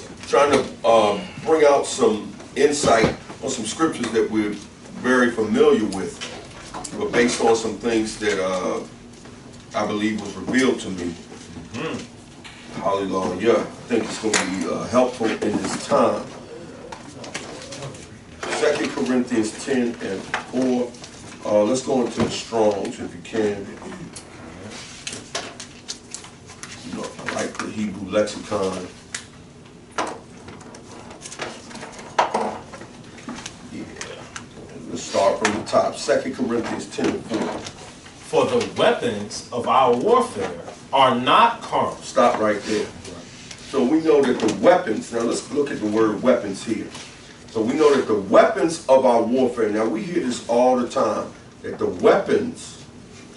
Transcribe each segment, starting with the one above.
just trying to bring out some insight on some scriptures that we're very familiar with, but based on some things that I believe was revealed to me. Hallelujah. I think it's going to be helpful in this time. 2 Corinthians 10 and 4. Let's go into the Strongs if you can. You know, I like the Hebrew lexicon. Yeah. Let's start from the top. 2 Corinthians 10 and 4. For the weapons of our warfare are not carnal. Stop right there. So we know that the weapons, now let's look at the word weapons here. So we know that the weapons of our warfare, now we hear this all the time, that the weapons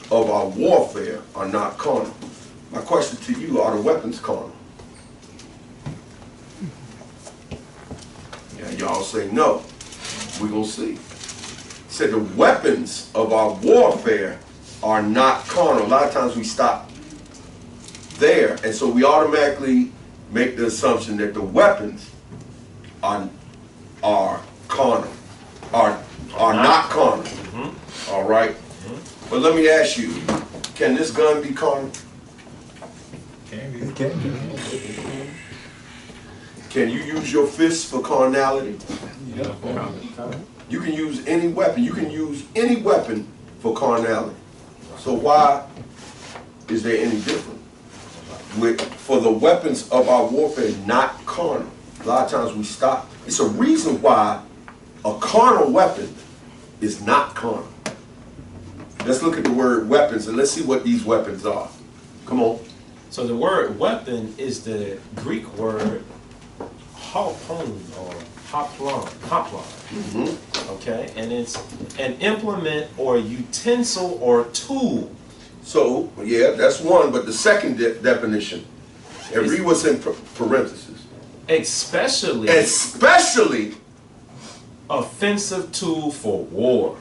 of our warfare are not carnal. My question to you, are the weapons carnal? Yeah, y'all say no. We're going to see. It said the weapons of our warfare are not carnal. A lot of times we stop there, and so we automatically make the assumption that the weapons are carnal, are not carnal. All right? But let me ask you, can this gun be carnal? It can be. Can you use your fists for carnality? Yeah. You can use any weapon. You can use any weapon for carnality. So why is there any difference? For the weapons of our warfare not carnal. A lot of times we stop. It's a reason why a carnal weapon is not carnal. Let's look at the word weapons and let's see what these weapons are. Come on. So the word weapon is the Greek word harpoon or hoplon. Okay, and it's an implement or utensil or tool. So, yeah, that's one, but the second definition, and read what's in parentheses. Especially offensive tool for war.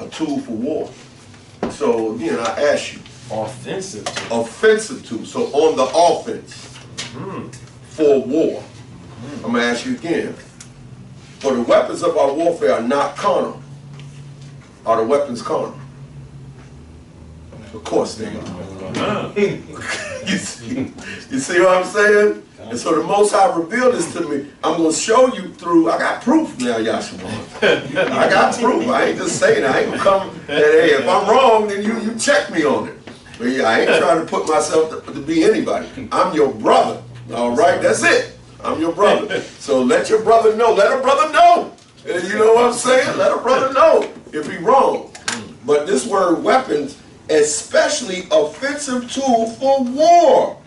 A tool for war. So, again, I ask you. Offensive tool. Offensive tool. So, on the offense for war. I'm going to ask you again. For the weapons of our warfare are not carnal. Are the weapons carnal? Of course they are. you see what I'm saying? And so the Most High revealed this to me. I'm going to show you through, I got proof now, Yachanan. I got proof. I ain't just saying it. I ain't going to come and, hey, if I'm wrong, then you check me on it. But yeah, I ain't trying to put myself to be anybody. I'm your brother. All right? That's it. I'm your brother. So let your brother know. Let a brother know. And you know what I'm saying? Let a brother know if he's wrong. But this word weapons, especially offensive tool for war.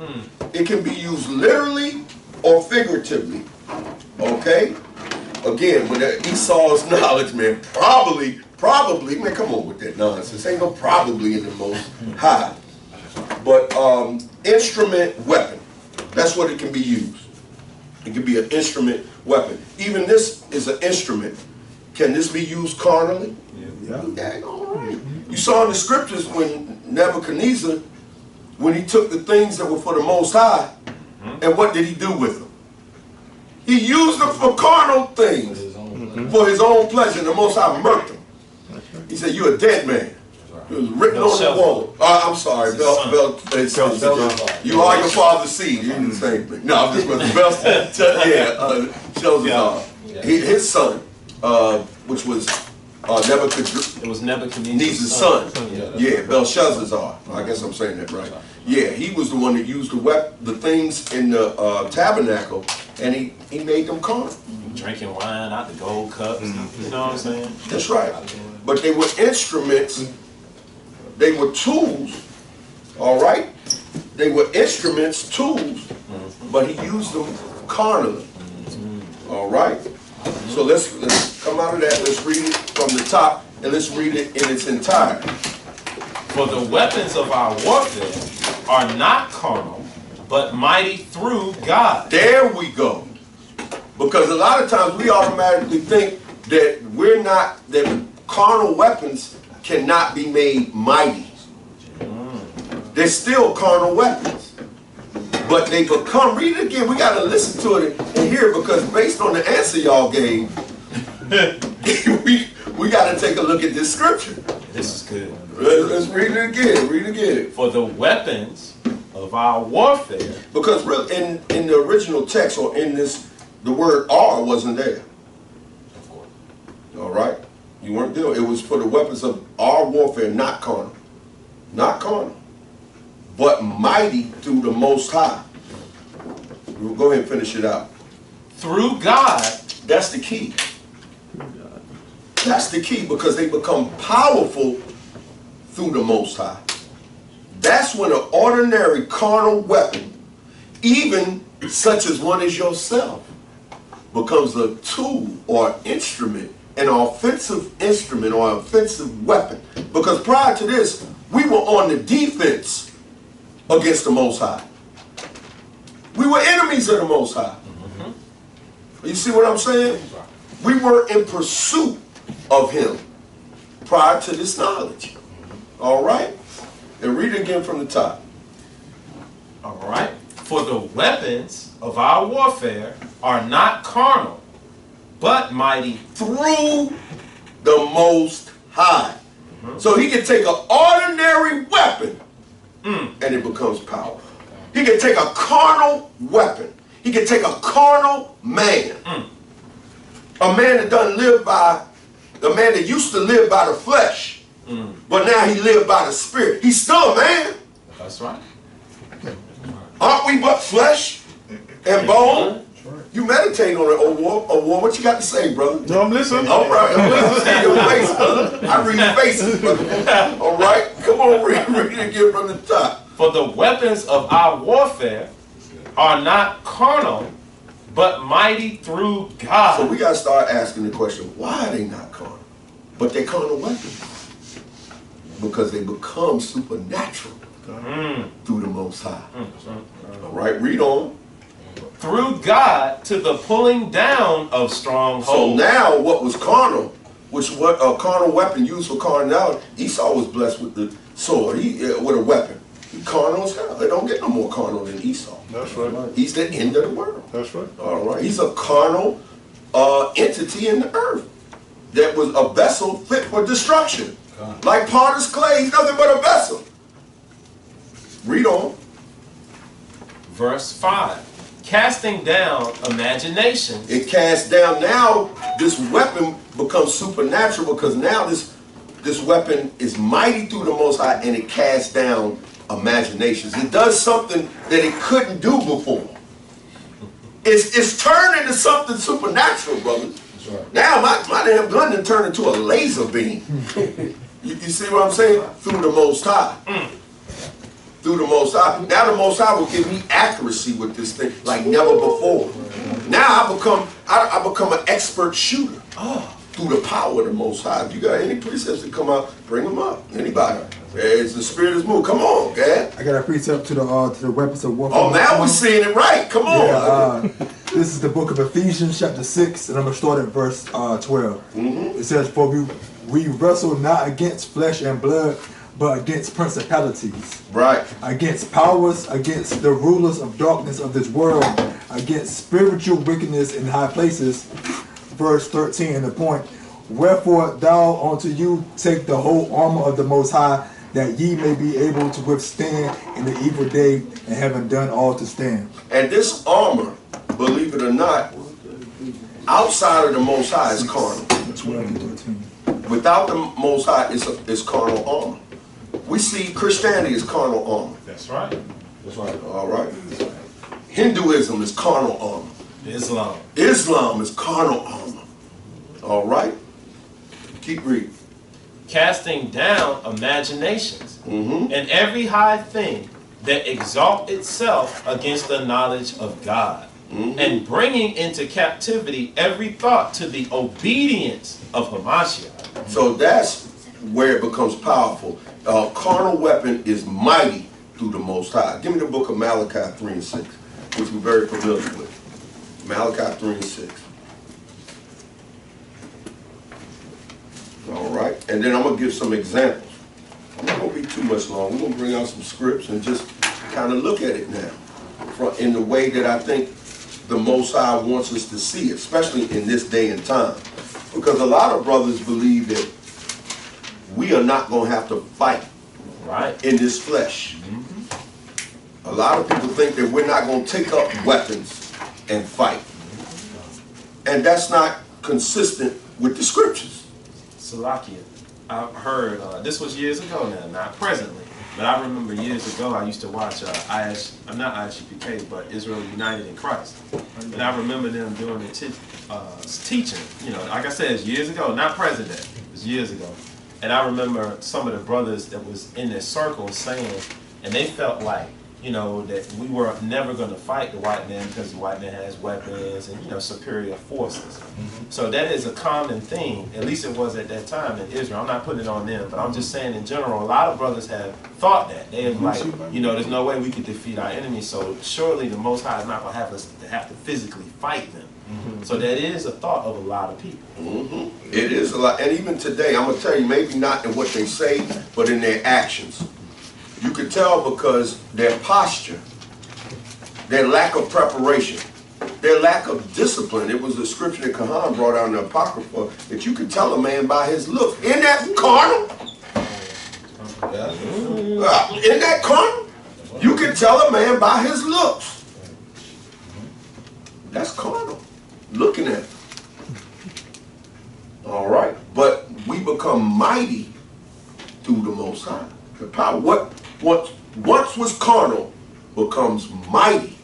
It can be used literally or figuratively. Okay? Again, with Esau's knowledge, man, probably, man, come on with that nonsense. Ain't no probably in the Most High. But instrument weapon. That's what it can be used. It can be an instrument weapon. Even this is an instrument. Can this be used carnally? Yeah. All right. You saw in the scriptures when Nebuchadnezzar, when he took the things that were for the Most High, and what did he do with them? He used them for carnal things, for his own pleasure. And the Most High murked him. He said, "You're a dead man." It was written on the wall. I'm sorry, you are your father's seed. You did the same thing. No, I'm just going to his son, which was It was Nebuchadnezzar's son. Yeah, Belshazzar. I guess I'm saying that right. Yeah, he was the one that used the things in the tabernacle, and he made them carnal. Drinking wine out the gold cups. You know what I'm saying? That's right. But they were instruments. They were tools. All right. They were instruments, tools, but he used them carnally. All right. So let's come out of that. Let's read it from the top, and let's read it in its entirety. For the weapons of our warfare are not carnal, but mighty through God. There we go. Because a lot of times we automatically think that that carnal weapons cannot be made mighty. They're still carnal weapons. But they become, read it again, we got to listen to it and hear it, because based on the answer y'all gave, we got to take a look at this scripture. This is good. Let's read it again, read it again. For the weapons of our warfare. Because really, in the original text, or in this, the word "are" wasn't there. All right? You weren't there. It was for the weapons of our warfare, not carnal. Not carnal, but mighty through the Most High. We'll go ahead and finish it out. Through God. That's the key. That's the key, because they become powerful through the Most High. That's when an ordinary carnal weapon, even such as one as yourself, becomes a tool or instrument, an offensive instrument or offensive weapon. Because prior to this, we were on the defense against the Most High. We were enemies of the Most High. You see what I'm saying? We were in pursuit of him prior to this knowledge. All right? And read it again from the top. All right. For the weapons of our warfare are not carnal, but mighty through the Most High. So he can take an ordinary weapon and it becomes powerful. He can take a carnal weapon. He can take a carnal man. A man that doesn't live by, the man that used to live by the flesh, but now he lives by the spirit. He's still a man. That's right. Aren't we but flesh and bone? You meditate on it, War. What you got to say, brother? No, I'm listening. All right, I'm listening to your face, brother. I read faces, brother. All right, come on, read it again from the top. For the weapons of our warfare are not carnal, but mighty through God. So we got to start asking the question, why are they not carnal? But they're carnal weapons. Because they become supernatural through the Most High. All right, read on. Through God to the pulling down of strongholds. So now what was carnal, which what a carnal weapon used for carnality, Esau was blessed with the sword, with a weapon. He carnal as hell. They don't get no more carnal than Esau. That's right. He's the end of the world. That's right. All right. He's a carnal entity in the earth that was a vessel fit for destruction. Like potter's clay, he's nothing but a vessel. Read on. Verse 5. Casting down imaginations. It casts down. Now this weapon becomes supernatural, because now this weapon is mighty through the Most High, and it casts down imaginations. It does something that it couldn't do before. It's turned into something supernatural, brother. That's right. Now my damn gun done turned into a laser beam. You see what I'm saying? Through the Most High. Through the Most High. Now the Most High will give me accuracy with this thing like never before. Now I become an expert shooter. Through the power of the Most High. If you got any precepts that come out, bring them up. Anybody? As the Spirit is moved. Come on, Gad. I got a precept to the weapons of warfare. Oh, now we're seeing it right. Come on. Yeah, this is the book of Ephesians, chapter 6, and I'm going to start at verse 12. It says, For we wrestle not against flesh and blood, but against principalities. Right. Against powers, against the rulers of darkness of this world, against spiritual wickedness in high places. Verse 13, and the point, Wherefore thou unto you take the whole armor of the Most High, that ye may be able to withstand in the evil day, and having done all to stand. And this armor, believe it or not, outside of the Most High is carnal. 12 and 13. Without the Most High is carnal armor. We see Christianity is carnal armor. That's right. That's right. All right. Hinduism is carnal armor. Islam. Islam is carnal armor. All right. Keep reading. Casting down imaginations and every high thing that exalt itself against the knowledge of God, and bringing into captivity every thought to the obedience of Hamashiach. So that's where it becomes powerful. A carnal weapon is mighty through the Most High. Give me the book of Malachi 3 and 6, which we're very familiar with. Malachi 3 and 6. All right. And then I'm going to give some examples. I'm not going to be too much long. We're going to bring out some scripts and just kind of look at it now. in the way that I think the Most High wants us to see it, especially in this day and time. Because a lot of brothers believe that we are not going to have to fight in this flesh. A lot of people think that we're not going to take up weapons and fight. And that's not consistent with the scriptures. Salakia, I've heard, this was years ago now, not presently, but I remember years ago I used to watch not ISUPK, but Israel United in Christ. And I remember them doing the teaching, you know, like I said, it's years ago, not present day, it was years ago. And I remember some of the brothers that was in their circle saying, and they felt like, you know, that we were never going to fight the white man because the white man has weapons and, you know, superior forces. So that is a common thing, at least it was at that time in Israel. I'm not putting it on them, but I'm just saying in general, a lot of brothers have thought that. They have like, you know, there's no way we could defeat our enemies, so surely the Most High is not going to have us to have to physically fight them. So that is a thought of a lot of people. It is a lot, and even today, I'm going to tell you, maybe not in what they say, but in their actions. You could tell because their posture, their lack of preparation, their lack of discipline. It was a scripture that Kahan brought out in the Apocrypha that you could tell a man by his look. In that carnal, in that carnal, you can tell a man by his looks. That's carnal. Looking at it. All right. But we become mighty through the Most High. The power, what once was carnal becomes mighty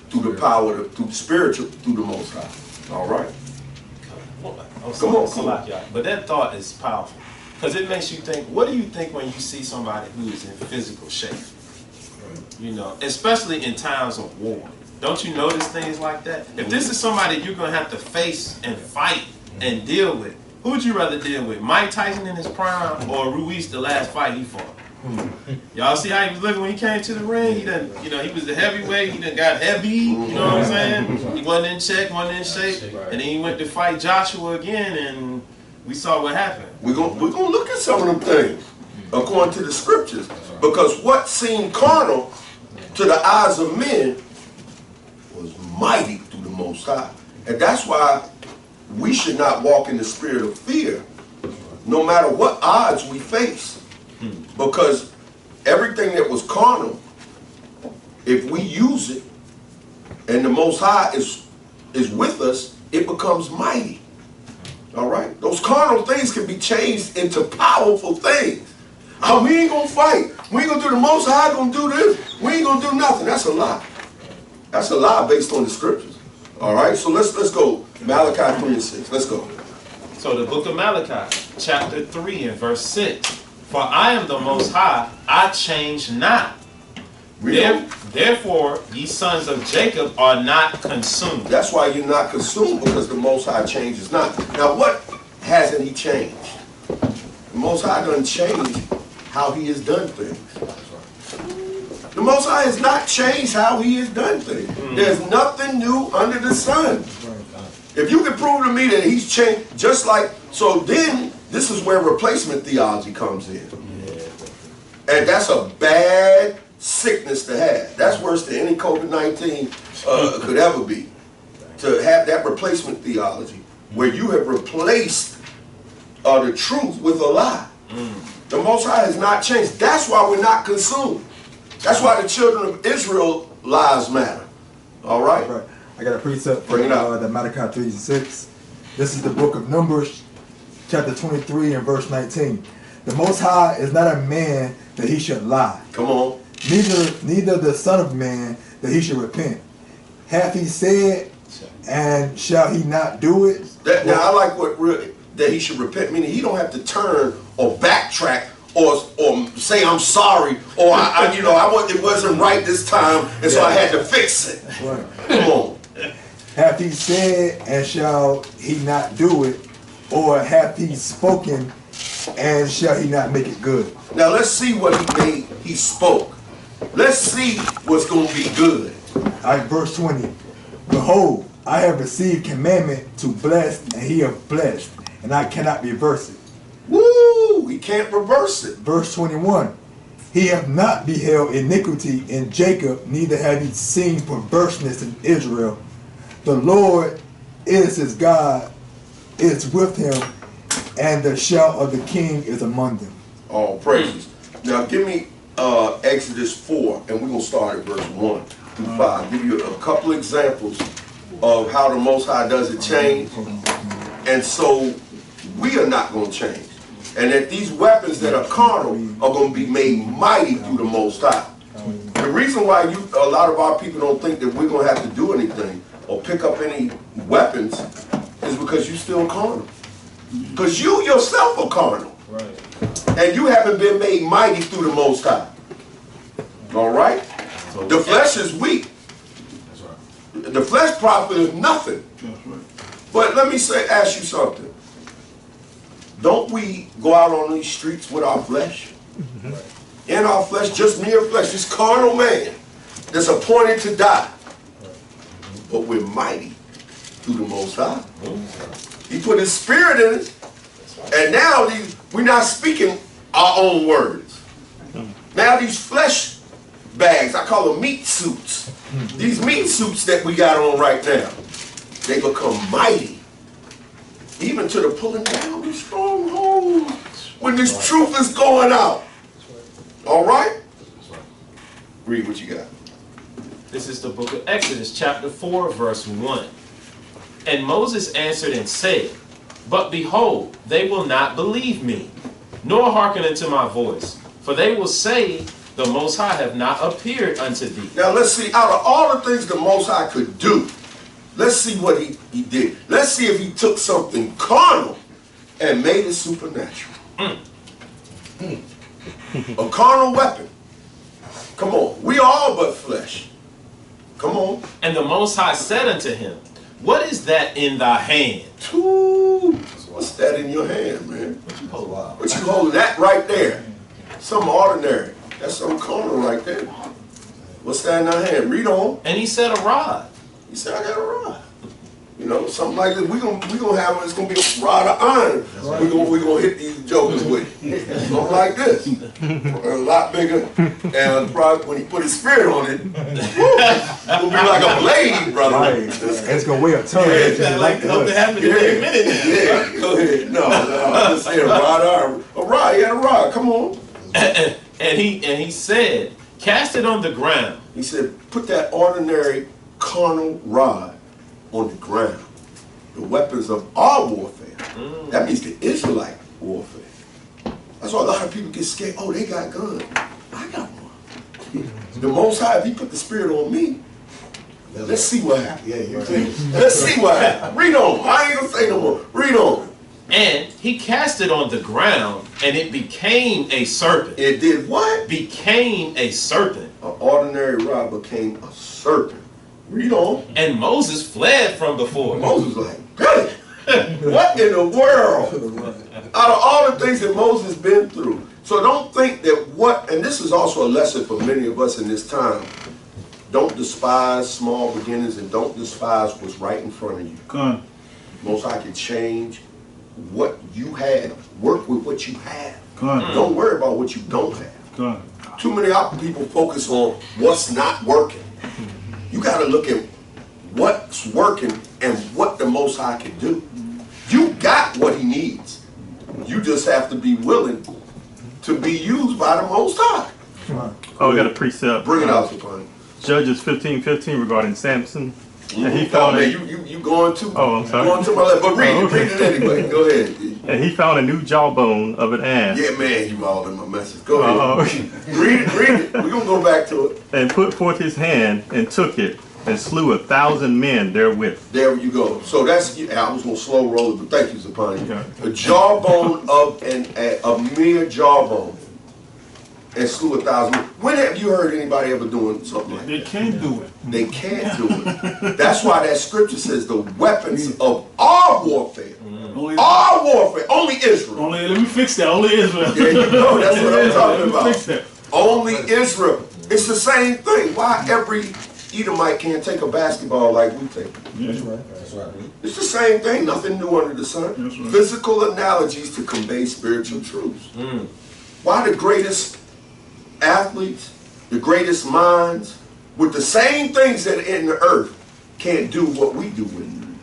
through the power, through the spiritual, through the Most High. All right. Come on. But that thought is powerful because it makes you think. What do you think when you see somebody who is in physical shape? You know, especially in times of war. Don't you notice things like that? If this is somebody you're going to have to face and fight and deal with, who would you rather deal with? Mike Tyson in his prime or Ruiz the last fight he fought? Y'all see how he was looking when he came to the ring? He done, you know, he was the heavyweight, he done got heavy, you know what I'm saying? He wasn't in check, wasn't in shape, and then he went to fight Joshua again and we saw what happened. We're gonna look at some of them things according to the scriptures. Because what seemed carnal to the eyes of men was mighty through the Most High. And that's why we should not walk in the spirit of fear, no matter what odds we face. Because everything that was carnal, if we use it, and the Most High is with us, it becomes mighty. All right? Those carnal things can be changed into powerful things. Oh, we ain't gonna fight. We ain't gonna do the Most High, gonna do this. We ain't gonna do nothing. That's a lie. That's a lie based on the scriptures. All right, so let's go. Malachi 3:6. Let's go. So the book of Malachi, chapter 3 and verse 6. For I am the Most High, I change not. Therefore, ye sons of Jacob are not consumed. That's why you're not consumed, because the Most High changes not. Now, what hasn't he changed? The Most High doesn't change how he has done things. The Most High has not changed how he has done things. There's nothing new under the sun. If you can prove to me that he's changed, just like, so then this is where replacement theology comes in. And that's a bad sickness to have. That's worse than any COVID-19 could ever be. To have that replacement theology where you have replaced the truth with a lie. The Most High has not changed. That's why we're not consumed. That's why the children of Israel lives matter. All right? Right. I got a precept for Bring it out. the Malachi 3:6. This is the book of Numbers, chapter 23 and verse 19. The Most High is not a man that he should lie. Come on. Neither the Son of Man that he should repent. Hath he said, and shall he not do it? Now I like that he should repent, meaning he don't have to turn or backtrack or say I'm sorry, or it wasn't right this time, and so I had to fix it. Right. Come on. Hath he said, and shall he not do it? Or hath he spoken, and shall he not make it good? Now let's see what he spoke. Let's see what's going to be good. All right, verse 20. Behold, I have received commandment to bless, and he hath blessed, and I cannot reverse it. Woo! He can't reverse it. Verse 21. He hath not beheld iniquity in Jacob, neither have he seen perverseness in Israel. The Lord is his God, is with him, and the shout of the king is among them. All praises. Now give me Exodus 4, and we're going to start at verse 1 through 5. Give you a couple examples of how the Most High doesn't change. And so we are not going to change. And that these weapons that are carnal are going to be made mighty through the Most High. The reason why a lot of our people don't think that we're going to have to do anything or pick up any weapons is because you're still carnal. Because you yourself are carnal. Right. And you haven't been made mighty through the Most High. All right? The flesh is weak. That's right. The flesh profit is nothing. But let me ask you something. Don't we go out on these streets with our flesh? In our flesh, just mere flesh, this carnal man that's appointed to die. But we're mighty through the Most High. He put his spirit in us. And now we're not speaking our own words. Now these flesh bags, I call them meat suits. These meat suits that we got on right now, they become mighty. Even to the pulling down the strongholds when this truth is going out. All right? Read what you got. This is the book of Exodus, chapter 4, verse 1. And Moses answered and said, But behold, they will not believe me, nor hearken unto my voice. For they will say, The Most High have not appeared unto thee. Now let's see, out of all the things the Most High could do, let's see what he did. Let's see if he took something carnal and made it supernatural. A carnal weapon. Come on. We all but flesh. Come on. And the Most High said unto him, What is that in thy hand? Ooh, what's that in your hand, man? What you holding? That right there. Something ordinary. That's something carnal right there. What's that in our hand? Read on. And he said, A rod. He said, I got a rod. You know, something like this. We're gonna have, it's gonna be a rod of iron. We're gonna hit these jokers with. Something like this. A lot bigger. And probably when he put his spirit on it, it's gonna be like a blade, brother. Right. It's gonna weigh a ton. Sound like something happened in a minute now. Yeah, go ahead. No, I'm just saying a rod of iron. A rod, he had a rod, come on. And he said, Cast it on the ground. He said, put that ordinary carnal rod on the ground. The weapons of our warfare. That means the Israelite warfare. That's why a lot of people get scared. Oh, they got guns. I got one. The Most High, if he put the spirit on me, let's see what happens. Let's see what happens. Read on. I ain't gonna say no more. Read on. And he cast it on the ground, and it became a serpent. It did what? Became a serpent. An ordinary rod became a serpent. Read on. And Moses fled from before. Moses was like, really? What in the world? Out of all the things that Moses been through. So don't think that and this is also a lesson for many of us in this time. Don't despise small beginnings and don't despise what's right in front of you. Come. Most High can change what you had. Work with what you have. Come. Don't worry about what you don't have. Come. Too many people focus on what's not working. You got to look at what's working and what the Most High can do. You got what he needs. You just have to be willing to be used by the Most High. Oh, we got a precept. Bring it out, Sapani. Judges 15:15 regarding Samson. And he Oh, found man, you going too? Oh, I'm sorry. Going to my left, but read Oh, okay. it anyway. Go ahead. and he found a new jawbone of an ass. Yeah, man, you all in my message. Go ahead. Okay. Read it. We're gonna go back to it. And put forth his hand and took it and slew 1,000 men therewith. There you go. So that's, I was gonna slow roll it, but thank you, Sapani. Okay. A jawbone of a mere jawbone, and slew 1,000 men. When have you heard anybody ever doing something like They that? can't do it. They can't do it. That's why that scripture says the weapons of our warfare. Our warfare. Only Israel. Let me fix that. Only Israel. There you go. That's what I'm talking Let me fix about. that. Only Israel. It's the same thing. Why every Edomite can't take a basketball like we take? That's right. It's the same thing. Nothing new under the sun. That's right. Physical analogies to convey spiritual truths. Why the greatest athletes, the greatest minds, with the same things that are in the earth, can't do what we do in them.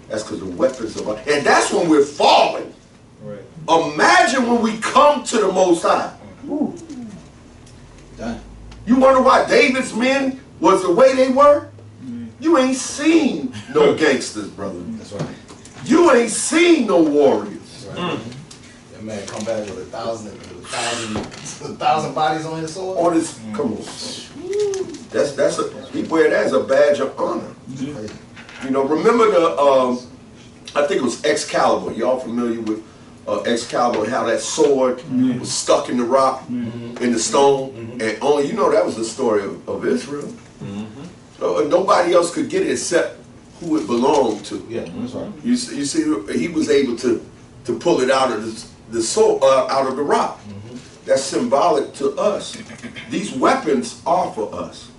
That's because the weapons of our, and that's when we're falling. Right. Imagine when we come to the Most High. Done. You wonder why David's men was the way they were? You ain't seen no gangsters, brother. That's right. You ain't seen no warriors. That's right. That man come back with a thousand bodies on his sword. All this, come on. That's a, he wear that as a badge of honor. Crazy. You know, remember the, I think it was Excalibur. Y'all familiar with Excalibur and how that sword was stuck in the rock, in the stone, and only, you know, that was the story of Israel. Nobody else could get it except who it belonged to. Yeah, that's right. You see, he was able to pull it out of the soul, out of the rock. That's symbolic to us. These weapons are for us.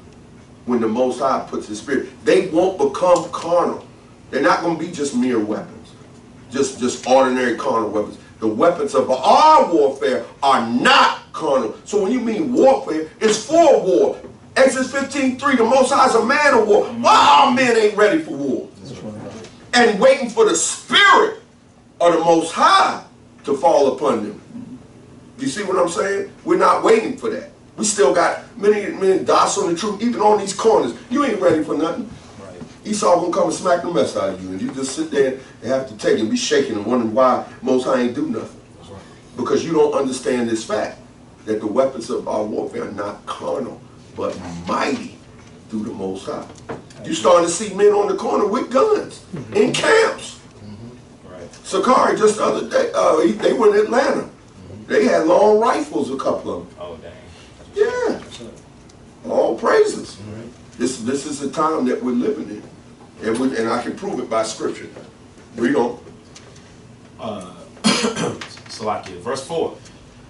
When the Most High puts His Spirit, they won't become carnal. They're not going to be just mere weapons, just ordinary carnal weapons. The weapons of our warfare are not carnal. So when you mean warfare, it's for war. Exodus 15:3, the Most High is a man of war. Why our men ain't ready for war? And waiting for the Spirit of the Most High to fall upon them. You see what I'm saying? We're not waiting for that. We still got many dots on the truth, even on these corners. You ain't ready for nothing. Right. Esau gonna come and smack the mess out of you, and you just sit there and have to take it and be shaking and wondering why Most High ain't do nothing. That's right. Because you don't understand this fact, that the weapons of our warfare are not carnal, but mighty through the Most High. You starting to see men on the corner with guns in camps. Right. Sakari just the other day, they were in Atlanta. They had long rifles, a couple of them. Oh, dang. Yeah. All praises. This is the time that we're living in. And I can prove it by scripture. Read on. Salakia, verse 4.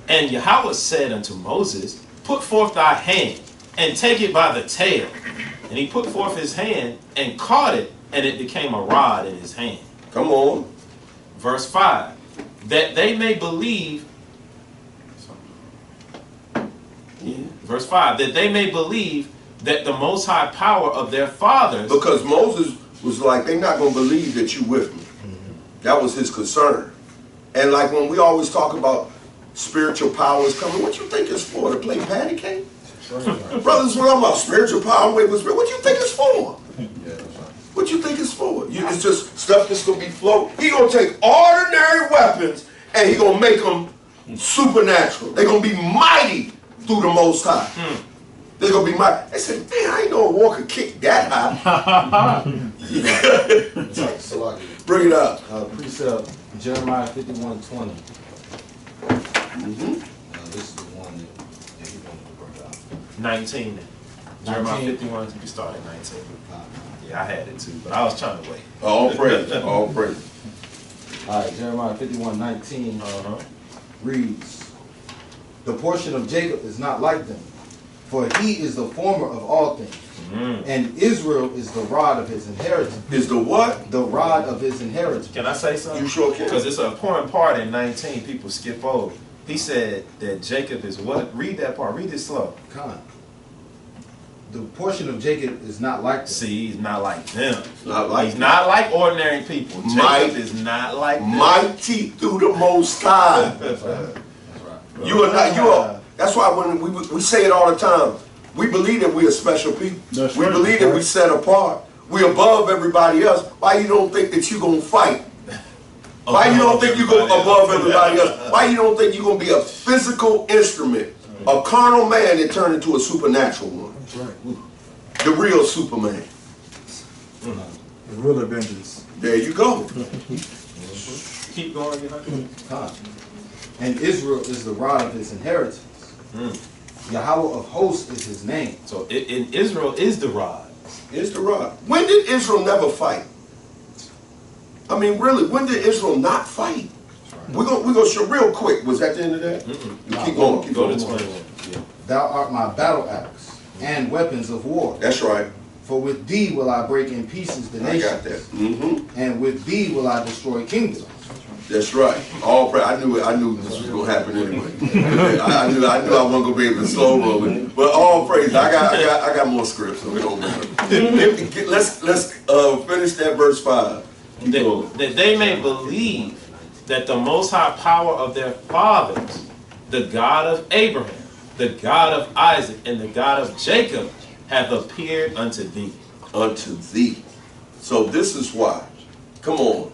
And Yahawah said unto Moses, put forth thy hand, and take it by the tail. And he put forth his hand, and caught it, and it became a rod in his hand. Come on. Verse 5. That they may believe. Verse 5. That they may believe that the Most High power of their fathers. Because Moses was like, they're not going to believe that you with me. That was his concern. And like when we always talk about spiritual powers coming, what you think it's for? To play patty cake? Brothers, what I'm about spiritual power, what you think it's for? What you think it's for? It's just stuff that's going to be floating. He going to take ordinary weapons and he going to make them supernatural. They're going to be mighty through the Most High. They're going to be mighty. They said, man, I ain't know a war could kick that high. Bring it up. Precept, Jeremiah 51:20. This is the one that he wanted to bring out. 19. Jeremiah 51, you can start at 19. Yeah, I had it too, but I was trying to wait. All praise. All praise. All right, Jeremiah 51:19 reads, the portion of Jacob is not like them, for he is the former of all things, and Israel is the rod of his inheritance. Is the what? The rod of his inheritance. Can I say something? You sure can. Because it's an important part in 19 people skip over. He said that Jacob is what? Read that part. Read it slow. Con. The portion of Jacob is not like them. See, he's not like them. Not like He's not like ordinary people. Jacob is not like them. mighty through the Most High. That's right. You are not. You are. That's why when we say it all the time, we believe that we are special people. We believe that we set apart. We above everybody else. Why you don't think that you gonna fight? Why you don't think you go above everybody else? Why you don't think you're gonna be a physical instrument, a carnal man that turned into a supernatural one? That's right. The real Superman. The real Avengers. There you go. Keep going. Con. And Israel is the rod of his inheritance. Yahawah of hosts is his name. So in Israel is the rod. It's the rod. When did Israel never fight? I mean, really, when did Israel not fight? We're gonna show real quick. Was that the end of that? You keep going. Keep Go going. to 21. Yeah. Thou art my battle axe and weapons of war. That's right. For with thee will I break in pieces the I got nations, that. and with thee will I destroy kingdoms. That's right. All praise. I knew this was gonna happen anyway. I knew I wasn't gonna be able to slow roll it. But all praise. I got more scripts, so we don't matter. Let's finish that verse 5. That they may believe that the Most High power of their fathers, the God of Abraham, the God of Isaac, and the God of Jacob, hath appeared unto thee. Unto thee. So this is why. Come on.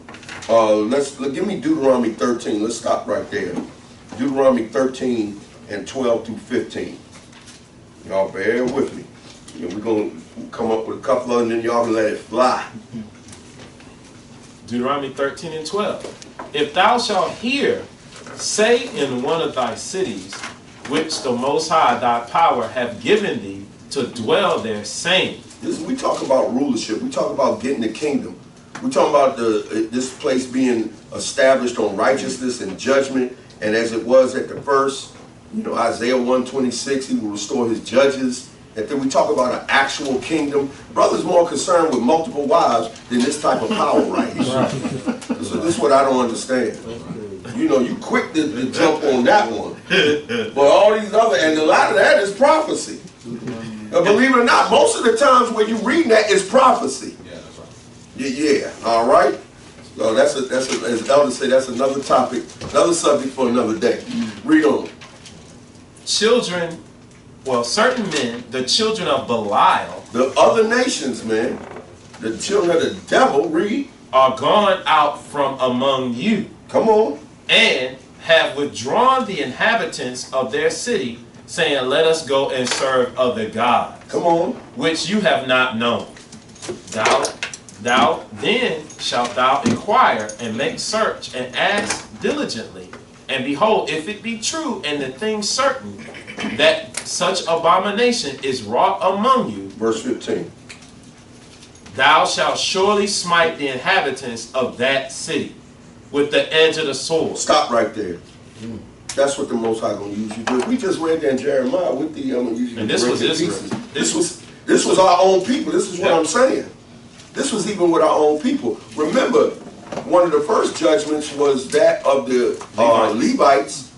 Give me Deuteronomy 13. Let's stop right there. Deuteronomy 13 and 12 through 15. Y'all bear with me. We're going to come up with a couple of them, and then y'all can let it fly. Deuteronomy 13 and 12. If thou shalt hear, say in one of thy cities, which the Most High thy power hath given thee to dwell there, saying. We talk about rulership. We talk about getting the kingdom. We talk about this place being established on righteousness and judgment. And as it was at the first, Isaiah 1:26, he will restore his judges. And then we talk about an actual kingdom. Brother's more concerned with multiple wives than this type of power right here. So this is what I don't understand. You quick to jump on that one. But all these other, and a lot of that is prophecy. Believe it or not, most of the times when you read that is prophecy. Yeah, that's right. Yeah, all right. So that's as elders say, that's another topic, another subject for another day. Read on. Certain men, the children of Belial, the other nations, man, the children of the devil, read, are gone out from among you. Come on. And have withdrawn the inhabitants of their city, saying, let us go and serve other gods. Come on. Which you have not known. Thou then shalt thou inquire and make search and ask diligently. And behold, if it be true and the thing certain that such abomination is wrought among you. Verse 15. Thou shalt surely smite the inhabitants of that city with the edge of the sword. Stop right there. That's what the Most High going to use you to. We just read that in Jeremiah with the and this was Israel. This was our own people. This is what I'm saying. This was even with our own people. Remember, one of the first judgments was that of the Levites.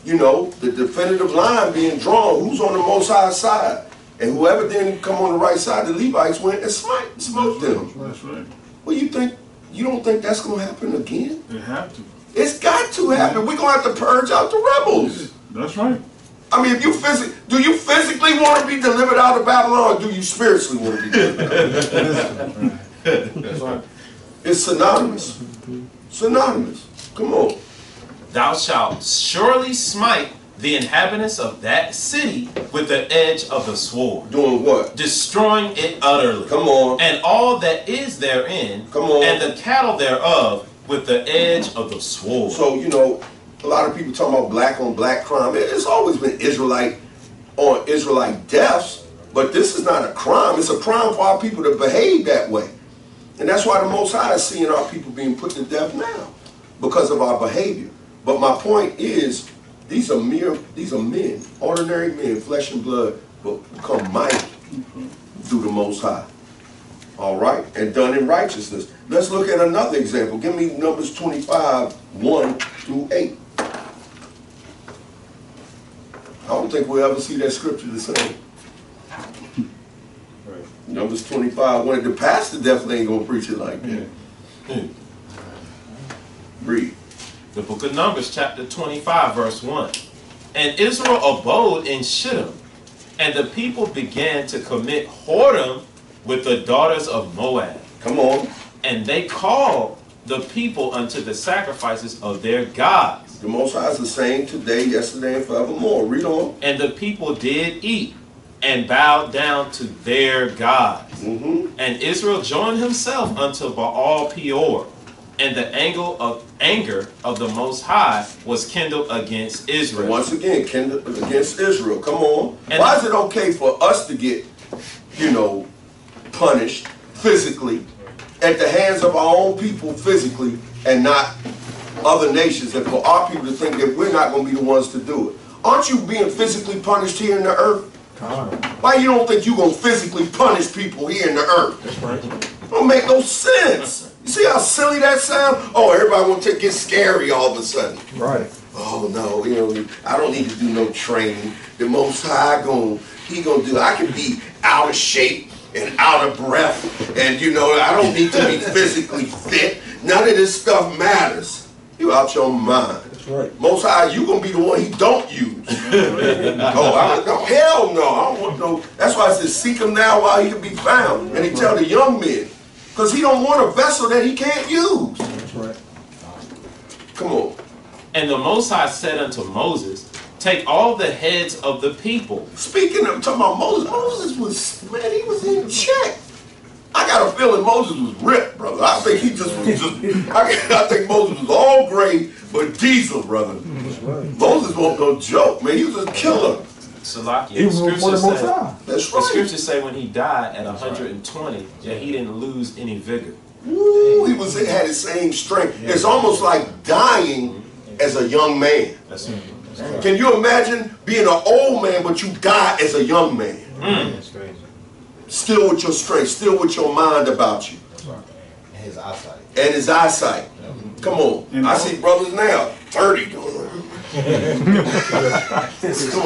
The definitive line being drawn. Who's on the Most High's side? And whoever didn't come on the right side, the Levites went and smote them. That's right. Well, you don't think that's going to happen again? It have to. It's got to happen. We're going to have to purge out the rebels. That's right. I mean, do you physically want to be delivered out of Babylon, or do you spiritually want to be delivered out? That's right. It's synonymous. Synonymous. Come on. Thou shalt surely smite the inhabitants of that city with the edge of the sword. Doing what? Destroying it utterly. Come on. And all that is therein. Come on. And the cattle thereof with the edge of the sword. So, a lot of people talking about black on black crime. It's always been Israelite on Israelite deaths, but this is not a crime. It's a crime for our people to behave that way. And that's why the Most High is seeing our people being put to death now, because of our behavior. But my point is, these are men, ordinary men, flesh and blood, but become mighty through the Most High. All right? And done in righteousness. Let's look at another example. Give me Numbers 25, 1 through 8. I don't think we'll ever see that scripture the same. Right. Numbers 25, 1. The pastor definitely ain't going to preach it like that. Read. The book of Numbers, chapter 25, verse 1. And Israel abode in Shittim, and the people began to commit whoredom with the daughters of Moab. Come on. And they called the people unto the sacrifices of their gods. The Most High is the same today, yesterday, and forevermore. Read on. And the people did eat and bowed down to their gods. And Israel joined himself unto Baal Peor. And the anger of the Most High was kindled against Israel. Once again, kindled against Israel. Come on. And why is it okay for us to get, punished physically at the hands of our own people physically, and not other nations, and for our people to think that we're not going to be the ones to do it? Aren't you being physically punished here in the earth? Why you don't think you're going to physically punish people here in the earth? That's right. Don't make no sense. You see how silly that sounds? Oh, everybody want to get scary all of a sudden. Right. Oh no, I don't need to do no training. The Most High He gonna do. I can be out of shape and out of breath, and I don't need to be physically fit. None of this stuff matters. You out your mind. That's right. Most High, you gonna be the one He don't use. No, hell no. I don't want no. That's why I said seek Him now while He can be found. And He tell the young men, because He don't want a vessel that He can't use. That's right. Come on. And the Most High said unto Moses, take all the heads of the people. Speaking of talking about Moses was, man, he was in check. I got a feeling Moses was ripped, brother. I think he just was I think Moses was all gray but diesel, brother. Right. Moses wasn't no joke, man. He was a killer. Salakia. He was before the Most High. That's The right. scriptures say when he died at 120, that he didn't lose any vigor. Ooh, he had the same strength. It's almost like dying as a young man. That's right. Can you imagine being an old man but you die as a young man? That's crazy. Still with your strength, still with your mind about you. That's right. And his eyesight. And his eyesight. Come on. And I see brothers now, 30. Come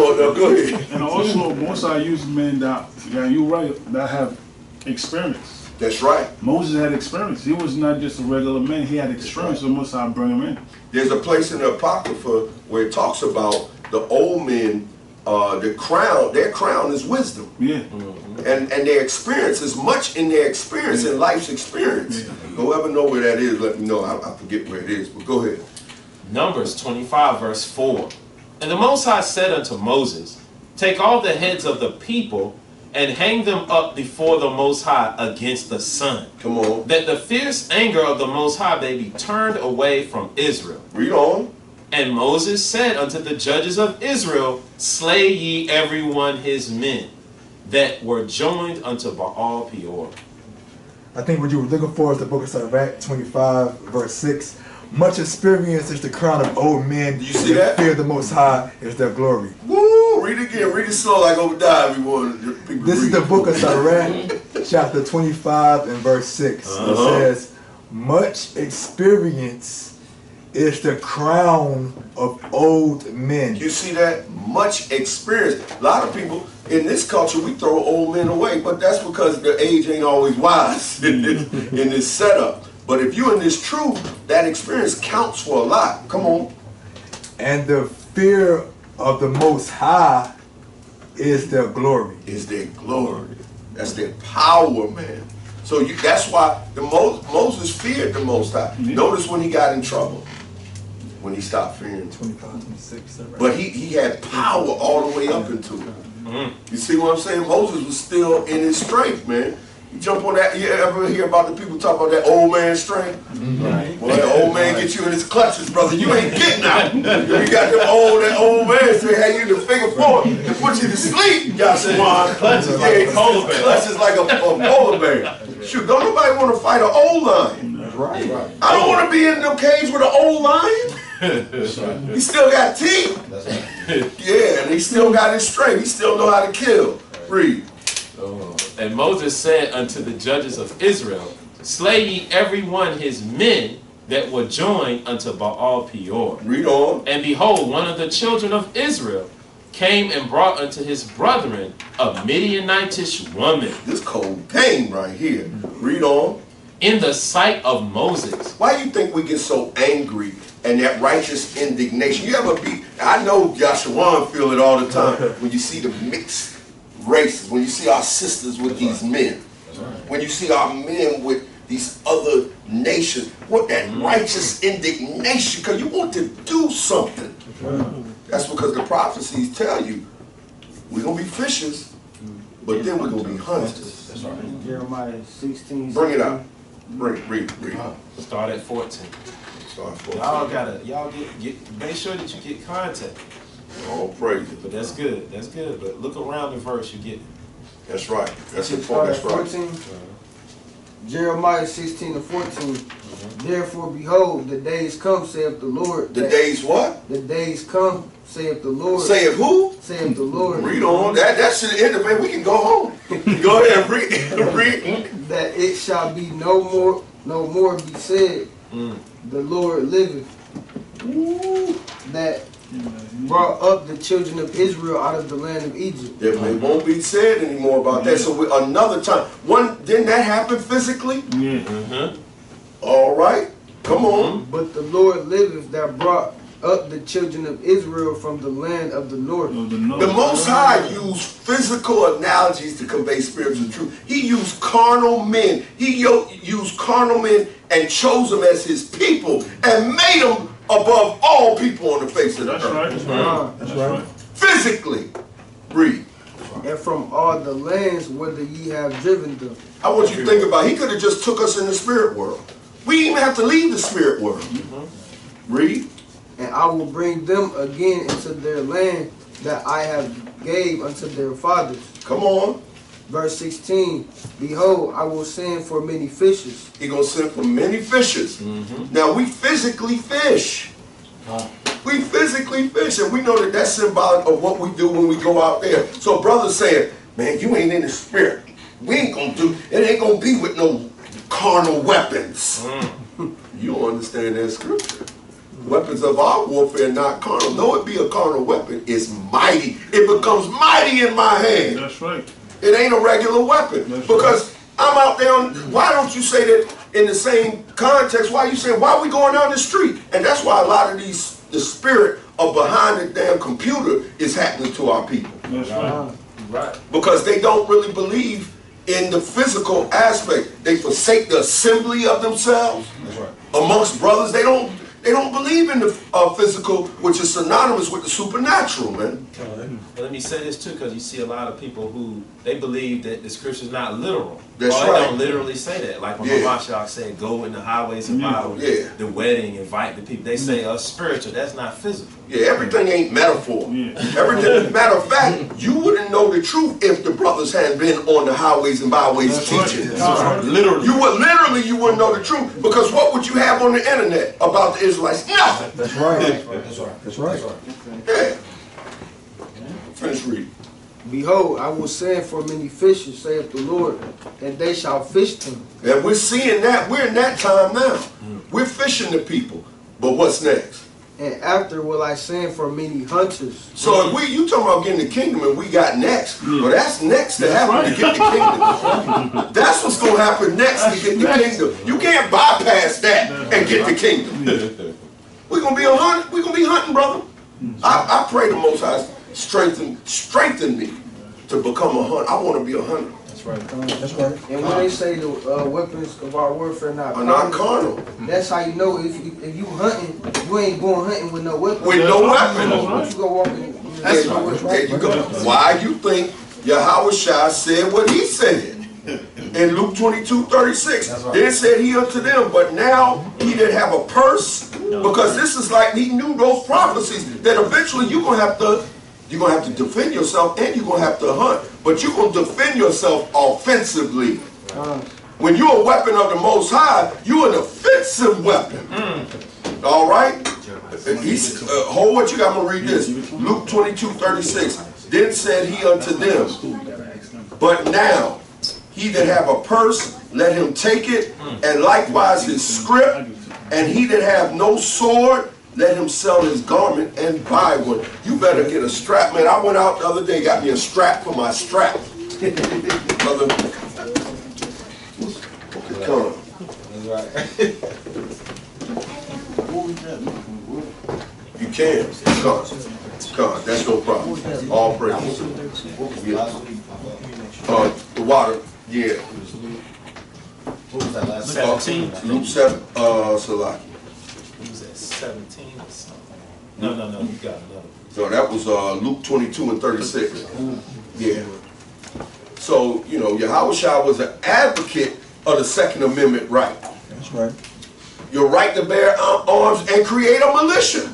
on, now, go ahead. And also, most I use men that, yeah, you're right, that have experience. That's right. Moses had experience. He was not just a regular man. He had experience, so most I bring him in. There's a place in the Apocrypha where it talks about the old men, their crown is wisdom. Yeah. And their experience is much in their experience, in life's experience. Whoever know where that is, let me know. I forget where it is, but go ahead. Numbers 25 verse 4. And the Most High said unto Moses, take all the heads of the people and hang them up before the Most High against the sun, Come on. that the fierce anger of the Most High may be turned away from Israel. Read on. And Moses said unto the judges of Israel, slay ye every one his men that were joined unto Baal Peor. I think what you were looking for is the book of Sirach 25 verse 6. Much experience is the crown of old men. Do you see that? Fear the Most High is their glory. Woo! Read it again. Read it slow like Obadiah. Everyone. This is the book of Sirach, chapter 25 and verse 6. It says, much experience is the crown of old men. You see that? Much experience. A lot of people in this culture, we throw old men away, but that's because their age ain't always wise in this setup. But if you're in this truth, that experience counts for a lot. Come on. And the fear of the Most High is their glory. Is their glory. That's their power, man. So that's why Moses feared the Most High. Notice when he got in trouble. When he stopped fearing. 25, 26. Right. But he had power all the way up into it. You see what I'm saying? Moses was still in his strength, man. You jump on that. You ever hear about the people talk about that old man strength? Right. Well, that old man get you in his clutches, brother. You ain't getting out. You got that old man strength, had you in the finger four and put you to sleep, Yachanan. Clutches like a polar bear. Clutches like a polar bear. Shoot, don't nobody want to fight an old lion. That's right. I don't want to be in no cage with an old lion. He still got teeth. That's right. Yeah, and he still got his strength. He still know how to kill. Read. And Moses said unto the judges of Israel, slay ye every one his men that were joined unto Baal Peor. Read on. And behold, one of the children of Israel came and brought unto his brethren a Midianitish woman This cold pain right here. Read on. in the sight of Moses. Why do you think we get so angry and that righteous indignation? You ever be, I know Yachanan feel it all the time, when you see the mixed races, when you see our sisters with these men, when you see our men with these other nations, what that righteous indignation, because you want to do something. That's because the prophecies tell you, we're going to be fishers, but then we're going to be hunters. That's right. Jeremiah 16. Bring it out. Read. Start at 14. Start for Y'all get make sure that you get context. all praise. But that's good. But look around the verse, you get it. That's right. That's it. Start That's at right. 14. Jeremiah 16 and 14. Therefore, behold, the days come, saith the Lord. The days what? The days come, saith the Lord. Say it who? Saith the Lord. Read on. That should end it, man. We can go home. Go ahead, read. That it shall be no more no more be said, the Lord liveth, that brought up the children of Israel out of the land of Egypt. It won't be said anymore about that. So another time, didn't that happen physically? Yeah. All right, come on. But the Lord liveth, that brought up the children of Israel from the land of the north. The Most High used physical analogies to convey spiritual truth. He used carnal men. He used carnal men and chose them as his people and made them above all people on the face of the earth. That's right. Physically. Read. And from all the lands whither ye have driven them. I want you to think about it. He could have just took us in the spirit world. We didn't even have to leave the spirit world. Read. And I will bring them again into their land that I have gave unto their fathers. Come on. Verse 16, behold, I will send for many fishes. He's going to send for many fishes. Now, we physically fish. We physically fish, and we know that that's symbolic of what we do when we go out there. So brothers saying, man, you ain't in the spirit. We ain't going to do, it ain't going to be with no carnal weapons. You don't understand that scripture. Weapons of our warfare not carnal. Though it be a carnal weapon, it's mighty. It becomes mighty in my hand. That's right. It ain't a regular weapon. Because I'm out there why don't you say that in the same context? Why you saying, why are we going down the street? And that's why a lot of the spirit of behind the damn computer is happening to our people. That's right. Right. Because they don't really believe in the physical aspect. They forsake the assembly of themselves. That's right. Amongst brothers, they don't believe in the physical, which is synonymous with the supernatural, man. But let me say this too, because you see a lot of people who they believe that the scripture is not literal. That's or right. They don't literally say that. Like when Mashiach said, "Go in the highways and byways, the wedding, invite the people." They say, spiritual." That's not physical. Yeah, everything ain't metaphor. Yeah. Everything. Matter of fact, you wouldn't know the truth if the brothers hadn't been on the highways and byways teaching. Right. Literally. You wouldn't know the truth, because what would you have on the internet about the Israelites? Nothing. That's right. That's right. That's right. Yeah. Finish reading. Behold, I will send for many fishes, saith the Lord, and they shall fish them. And we're seeing that. We're in that time now. We're fishing the people. But what's next? And after will I send for many hunters. So if you talking about getting the kingdom and we got next, well, that's next to happen to get the kingdom. That's what's going to happen next to get the kingdom. You can't bypass that and get the kingdom. We're going to be a hunt. We're going to be hunting, brother. I pray the Most High strengthen me to become a hunter. I want to be a hunter. That's right. That's right. And when they say the weapons of our warfare not I'm not carnal. that's how you know if you hunting, you ain't going hunting with no weapons. With no weapon. But you go walking. There you go. Why you think Yahawash said what he said in Luke 22:36? Then said he unto them, but now he did have a purse, because this is like he knew those prophecies that eventually you're gonna have to defend yourself, and you're gonna have to hunt. But you're gonna defend yourself offensively. When you're a weapon of the Most High, you're an offensive weapon. All right. Hold what you got. I'm gonna read this. Luke 22:36. Then said he unto them, but now he that have a purse, let him take it, and likewise his scrip, and he that have no sword, let him sell his garment and buy one. You better get a strap, man. I went out the other day, got me a strap for my strap. Brother, come. That's right. You can. Come. That's no problem. All praise. The water. Yeah. What was that last 17. Luke 7. Salaki. He was at 17 or something. No, you got another. No, that was Luke 22:36. Yeah. So, you know, Yahawashi was an advocate of the Second Amendment right. That's right. Your right to bear arms and create a militia.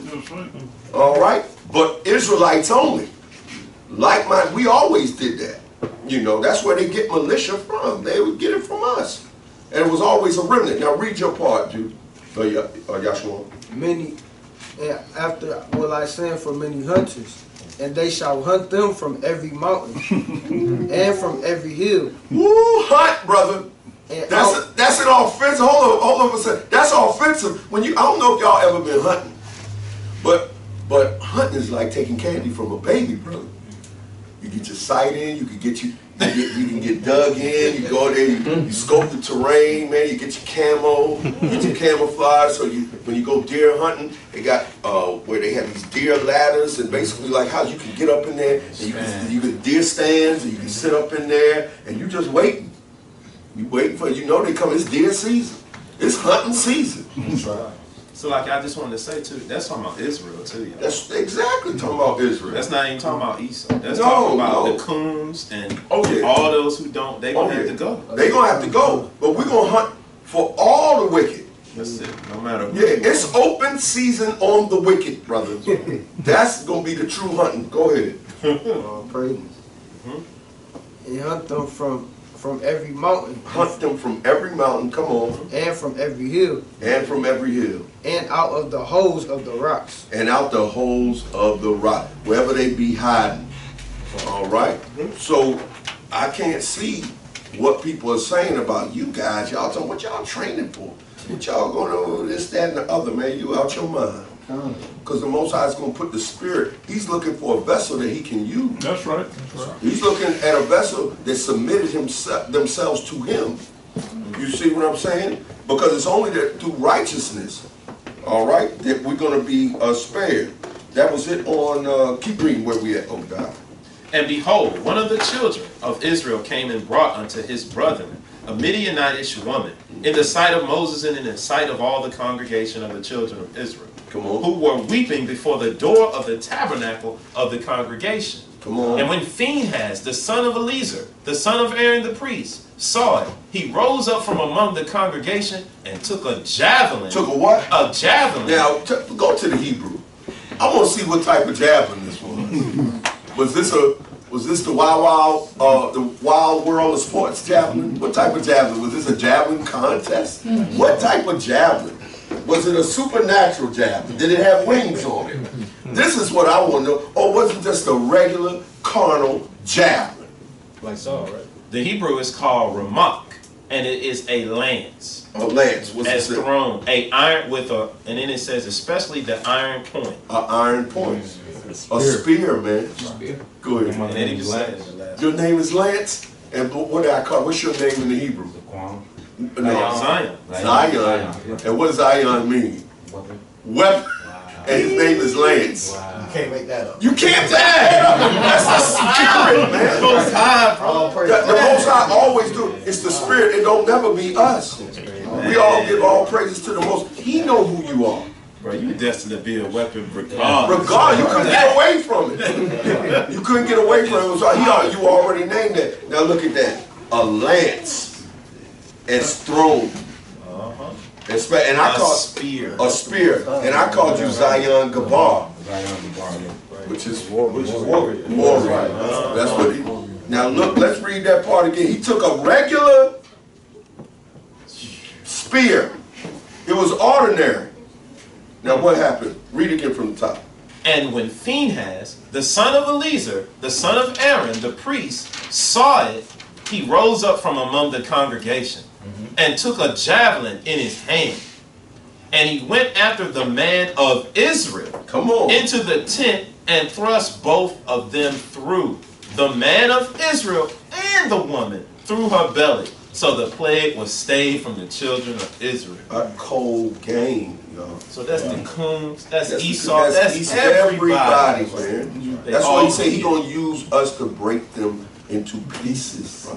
All right? But Israelites only. Like mine, we always did that. You know, that's where they get militia from. They would get it from us. And it was always a remnant. Now read your part, dude. Yashua. Many, and after will I send for many hunters, and they shall hunt them from every mountain and from every hill. Woo, hunt, brother. That's an offensive. Hold on a second. That's offensive. When you, I don't know if y'all ever been hunting, but hunting is like taking candy from a baby, brother. You get your sight in. You can get dug in. You go there. You scope the terrain, man. You get your camo. You get your camouflage. So when you go deer hunting, they got where they have these deer ladders, and basically like how you can get up in there. And you get deer stands, and you can sit up in there, and you just waiting. You waiting for, you know, they come. It's deer season. It's hunting season. That's right. So like I just wanted to say too, that's talking about Israel too, y'all. That's exactly talking about Israel. That's not even talking about Esau. That's talking about the coons and all those who don't. They gonna have to go. They gonna have to go. But we're gonna hunt for all the wicked. That's it. No matter who. Yeah, it's open season on the wicked, brothers. That's gonna be the true hunting. Go ahead. Praise. And hunt them from every mountain. Hunt them from every mountain. Come on. And from every hill. And from every hill. And out of the holes of the rocks. And out the holes of the rock, wherever they be hiding. All right. So I can't see what people are saying about you guys. Y'all talking what y'all training for? What y'all going to this, that, and the other, man? You out your mind. Because the Most High is going to put the Spirit. He's looking for a vessel that he can use. That's right. That's right. He's looking at a vessel that submitted themselves to him. You see what I'm saying? Because it's only that through righteousness, all right, that we're going to be spared. That was it on, keep reading where we at, oh God. And behold, one of the children of Israel came and brought unto his brethren a Midianitish woman in the sight of Moses and in the sight of all the congregation of the children of Israel. Come on. Who were weeping before the door of the tabernacle of the congregation. Come on. And when Phinehas, the son of Eleazar, the son of Aaron the priest, saw it, he rose up from among the congregation and took a javelin. Took a what? A javelin. Now, go to the Hebrew. I want to see what type of javelin this was. Was this the wild world of sports javelin? What type of javelin? Was this a javelin contest? What type of javelin? Was it a supernatural javelin? Did it have wings on it? This is what I want to know. Or was it just a regular carnal javelin? Like Saul, right? The Hebrew is called ramak, and it is a lance. A lance. What's as it? thrown, a iron with a, and then it says especially the iron point. An iron point. A spear, man. Go ahead. And then he says, Your name is Lance? And what did I call? What's your name in the Hebrew? No. Zion. Zion. And what does Zion mean? Weapon. And his name is Lance. You can't make that up. You can't make that up. That's the spirit, man. Most High, bro. The Most High always do. It's the spirit. It don't never be us. We all give all praises to the Most. He know who you are. Bro, you destined to be a weapon regardless. You couldn't get away from it. You couldn't get away from it. So you already named that. Now look at that. A lance is thrown. And I called spear. A spear. And I called you Zion Gabar. Which is warrior. That's what he. Now look, let's read that part again. He took a regular spear. It was ordinary. Now what happened? Read again from the top. And when Phinehas, the son of Eleazar, the son of Aaron, the priest, saw it, he rose up from among the congregation and took a javelin in his hand. And he went after the man of Israel into the tent and thrust both of them through, the man of Israel and the woman through her belly. So the plague was stayed from the children of Israel. A cold game, y'all. So that's the coons, that's Esau, that's everybody, man. That's why he said he's going to use us to break them into pieces.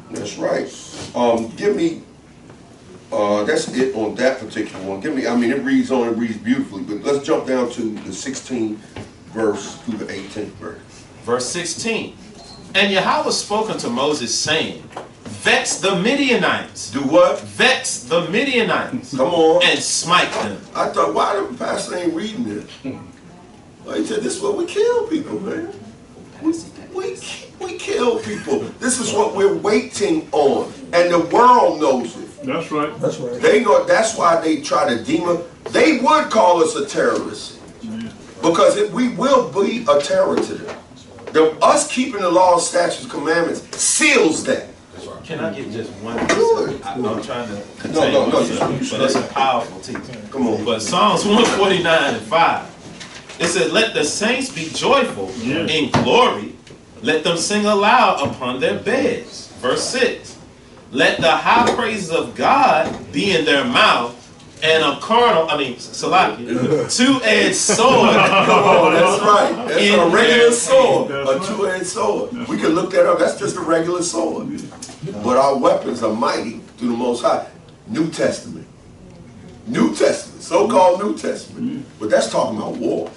That's right. Give me, that's it on that particular one. Give me, I mean, it reads beautifully, but let's jump down to the 16th verse through the 18th verse. Verse 16. And Yahawah spoke unto Moses, saying, vex the Midianites. Do what? Vex the Midianites. Come on. And smite them. I thought, why the pastor ain't reading this? Well, he said, this is what we kill people, man. We kill people. This is what we're waiting on. And the world knows it. That's right. That's right. They know, that's why they try to they would call us a terrorist. Because we will be a terror to them. Us keeping the law, statutes, commandments seals that. Can I get just one? Good. I'm trying to contain No, myself, you but it's a powerful teaching. Come on. But Psalms 149:5, it says, "Let the saints be joyful in glory. Let them sing aloud upon their beds." Verse 6, "Let the high praises of God be in their mouth, and a two-edged sword." Come on, that's right. That's In a regular their sword, hand. a two-edged sword. We can look that up. That's just a regular sword. But our weapons are mighty through the Most High. New Testament. New Testament, so-called New Testament. But that's talking about war.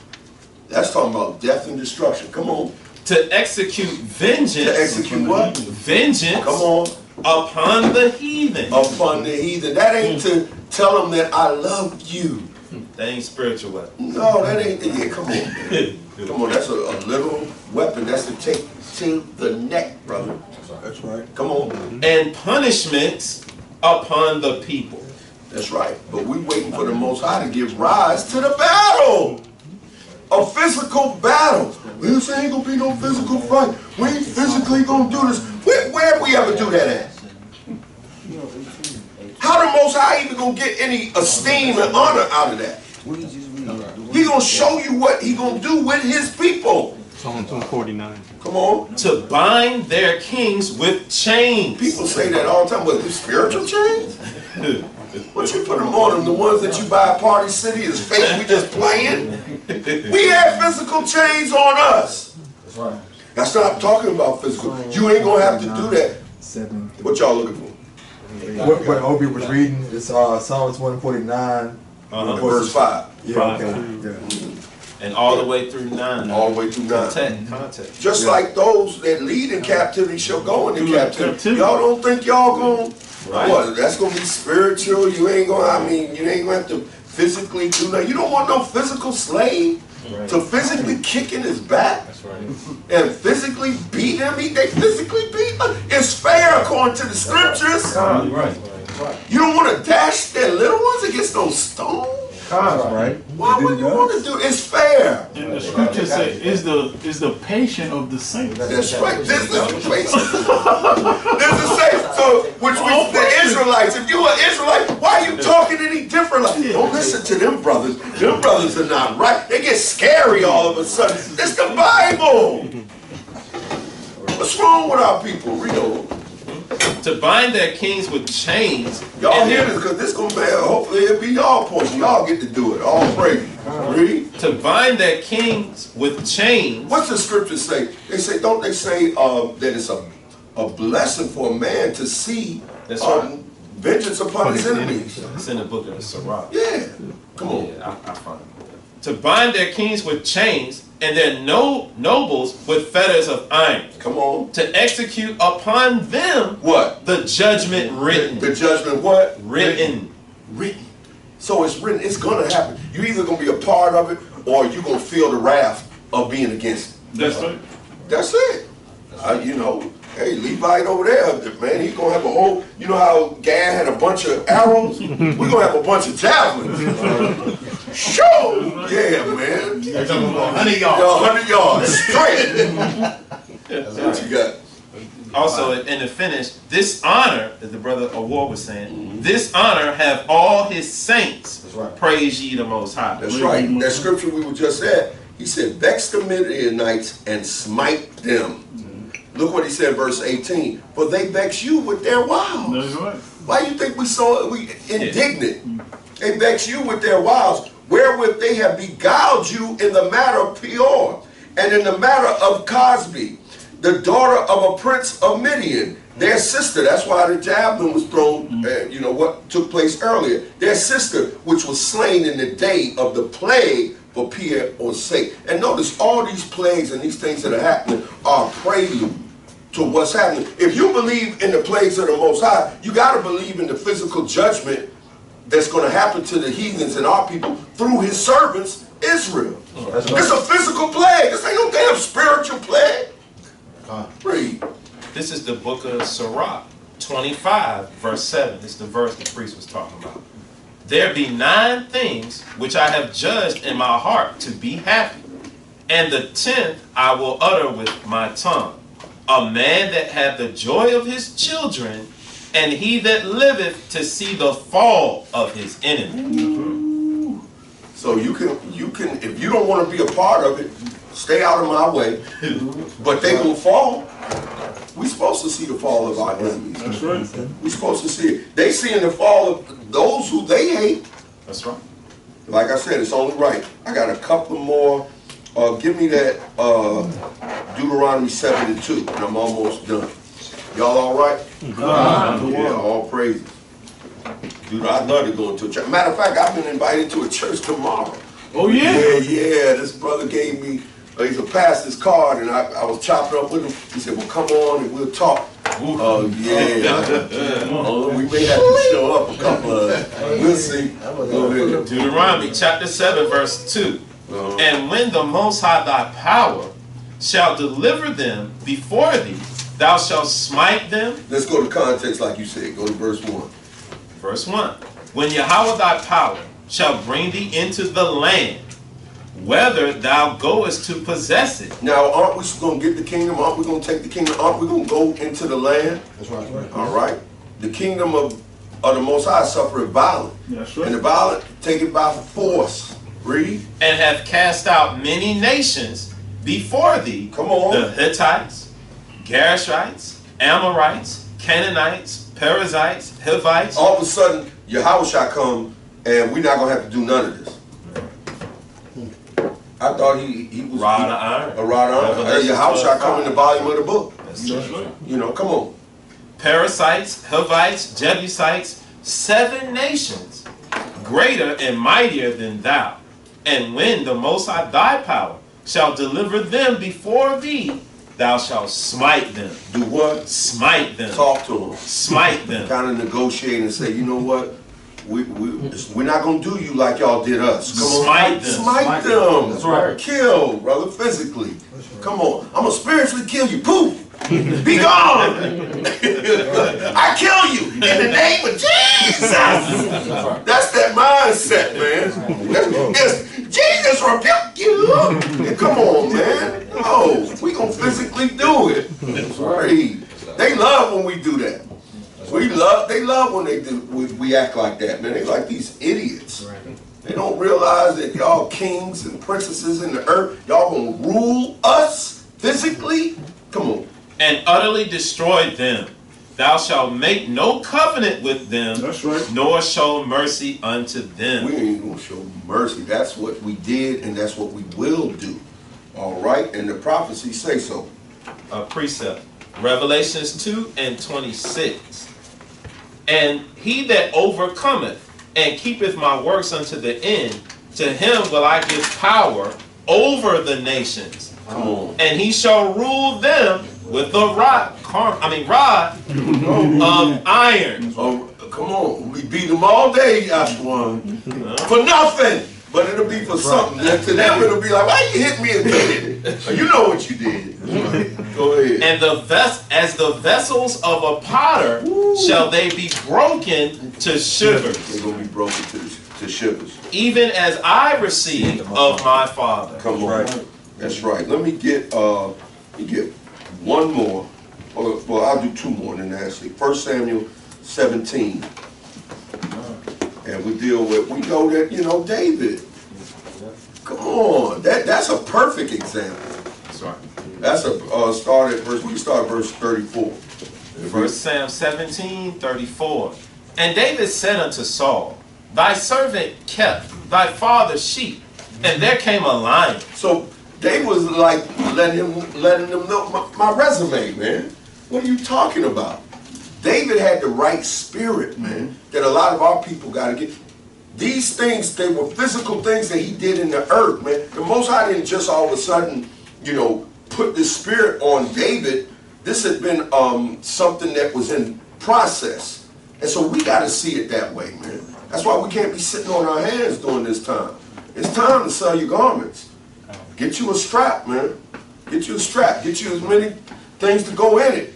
That's talking about death and destruction. Come on. To execute vengeance. To execute what? Vengeance. Come on. Upon the heathen. Upon the heathen. That ain't to tell them that I love you. That ain't spiritual weapon. No, that ain't. Yeah, come on, man. Come on, that's a literal weapon. That's to take to the neck, brother. That's right. Come on. And punishments upon the people. That's right. But we waiting for the Most High to give rise to the battle. A physical battle. We say ain't gonna be no physical fight. We ain't physically gonna do this. Where we ever do that at? How the Most High even gonna get any esteem and honor out of that? He gonna show you what he gonna do with his people. Psalm 249. Come on. To bind their kings with chains. People say that all the time, but the spiritual chains? What you put them on them? The ones that you buy at Party City is fake, we just playing? We have physical chains on us. That's right. That's not talking about physical. You ain't gonna have to do that. 7. What y'all looking for? What Obi was reading is Psalms 149. Verse 5. Yeah, okay. Yeah. And all the way through 9. All the way through 9. Context. Just like those that lead in captivity shall go into captivity. Y'all don't think y'all gonna, Right. what, that's gonna be spiritual? You ain't gonna, you ain't gonna have to physically do that. You don't want no physical slave to physically kick in his back. That's right. And physically beat him. They physically beat him. It's fair according to the scriptures. Right. You don't want to dash their little ones against those stones. Right. Why would you want to do? It's fair. And the scripture says, is the patient of the saints. That's right. This is the place. This is safe. So, which means the Israelites. If you are Israelite, why are you talking any different? Like, don't listen to them brothers. Them brothers are not right. They get scary all of a sudden. It's the Bible. What's wrong with our people? Read over. To bind their kings with chains. Y'all hear this, because this gonna be, hopefully it'll be y'all portion. Y'all get to do it. All praise. Read. To bind their kings with chains. What's the scripture say? They say, don't they say that it's a blessing for a man to see That's right. vengeance upon his enemies? It's in the book of Sirach. Yeah. Come on. Yeah, I find it. To bind their kings with chains and their nobles with fetters of iron. Come on. To execute upon them What? the judgment written. The judgment what? Written. Written. So it's written. It's gonna happen. You either gonna be a part of it or you gonna feel the wrath of being against it. That's right. That's it. You know, hey, Levite over there, man, he's gonna have a whole, you know how Gad had a bunch of arrows? We're gonna have a bunch of javelins. Sure! Yeah, man. 100 yards. Yo, 100 yards, straight. What you got? Also, in the finish, this honor, as the brother Awar was saying, this honor have all his saints. That's right. Praise ye the Most High. That's right. That scripture we were just at, he said, vex the Midianites and smite them. Look what he said, verse 18. For they vex you with their wiles. That's right. Why do you think we indignant? They vex you with their wiles, wherewith they have beguiled you in the matter of Peor, and in the matter of Cosby, the daughter of a prince of Midian, their sister. That's why the javelin was thrown, you know, what took place earlier. Their sister, which was slain in the day of the plague for Peor's sake. And notice all these plagues and these things that are happening are prelude to what's happening. If you believe in the plagues of the Most High, you got to believe in the physical judgment that's going to happen to the heathens and our people through his servants, Israel. That's right. It's a physical plague. This ain't no damn spiritual plague. Read. This is the book of Sirach, 25, verse 7. This is the verse the priest was talking about. There be 9 things which I have judged in my heart to be happy, and the 10th I will utter with my tongue. a man that had the joy of his children, and he that liveth to see the fall of his enemy. So you can, if you don't want to be a part of it, stay out of my way. But they will fall. We're supposed to see the fall of our enemies. That's right. We're supposed to see it. They seeing the fall of those who they hate. That's right. Like I said, it's only right. I got a couple more. Give me that Deuteronomy 7:2, and I'm almost done. Y'all all right? Yeah, all praises. Dude, I'd love to go into a church. Matter of fact, I've been invited to a church tomorrow. Oh, yeah? Yeah. This brother gave me, he's a pastor's card, and I was chopping up with him. He said, well, come on and we'll talk. Oh, yeah. We may have to show up a couple of, we'll see. Go ahead. Deuteronomy chapter 7, verse 2. And when the Most High thy power shall deliver them before thee, thou shalt smite them. Let's go to context like you said. Go to verse 1. Verse 1. When Yahawah thy power shall bring thee into the land, whether thou goest to possess it. Now, aren't we going to get the kingdom? Aren't we going to take the kingdom? Aren't we going to go into the land? That's right. All right. The kingdom of the Most High suffereth violence. That's right. And the violent take it by force. Read. And have cast out many nations before thee. Come on. The Hittites, Gerishites, Amorites, Canaanites, Perizzites, Hivites. All of a sudden, Yahweh shall come, and we're not going to have to do none of this. I thought he was Rod of iron. a rod of iron. Yahweh shall come in the volume of the book. That's right. You know, come on. Perizzites, Hivites, Jebusites, 7 nations, greater and mightier than thou. And when the Most High thy power shall deliver them before thee, thou shalt smite them. Do what? Smite them. Talk to them. Smite them. Kind of negotiate and say, you know what? We're not going to do you like y'all did us. Come on. Smite them. Smite them. That's right. Kill, brother, physically. Come on. I'm going to spiritually kill you. Poof. Be gone. I kill you in the name of Jesus. That's that mindset, man. Yes, Jesus rebuke you. Come on, man. No, we going to physically do it. Right. They love when we do that. They love when we act like that, man. They like these idiots. They don't realize that y'all kings and princesses in the earth, y'all gonna rule us physically? Come on. And utterly destroy them. Thou shalt make no covenant with them. That's right. Nor show mercy unto them. We ain't gonna show mercy. That's what we did, and that's what we will do. All right? And the prophecies say so. A precept. Revelations 2:26. And he that overcometh and keepeth my works unto the end, to him will I give power over the nations. Come on. And he shall rule them with a rod of iron. Oh, come on. We beat them all day, Yachanan. For nothing. But it'll be for something. And to them, it'll be like, why you hit me again? You know what you did. Go ahead. And as the vessels of a potter shall they be broken to shivers. They're going to be broken to shivers. Even as I received of my Father. Come on. That's right. Let me get one more. Well, I'll do 2 more than actually. 1 Samuel 17. And we deal with, we know that, David. Come on. That's a perfect example. That's right. That's a we can start at verse 34. 1 Samuel 17:34. And David said unto Saul, thy servant kept thy father's sheep, and there came a lion. So David was like letting them know my resume, man. What are you talking about? David had the right spirit, man, that a lot of our people got to get. These things, they were physical things that he did in the earth, man. The Most High didn't just all of a sudden, put this spirit on David. This had been something that was in process. And so we got to see it that way, man. That's why we can't be sitting on our hands during this time. It's time to sell your garments. Get you a strap, man. Get you a strap. Get you as many things to go in it.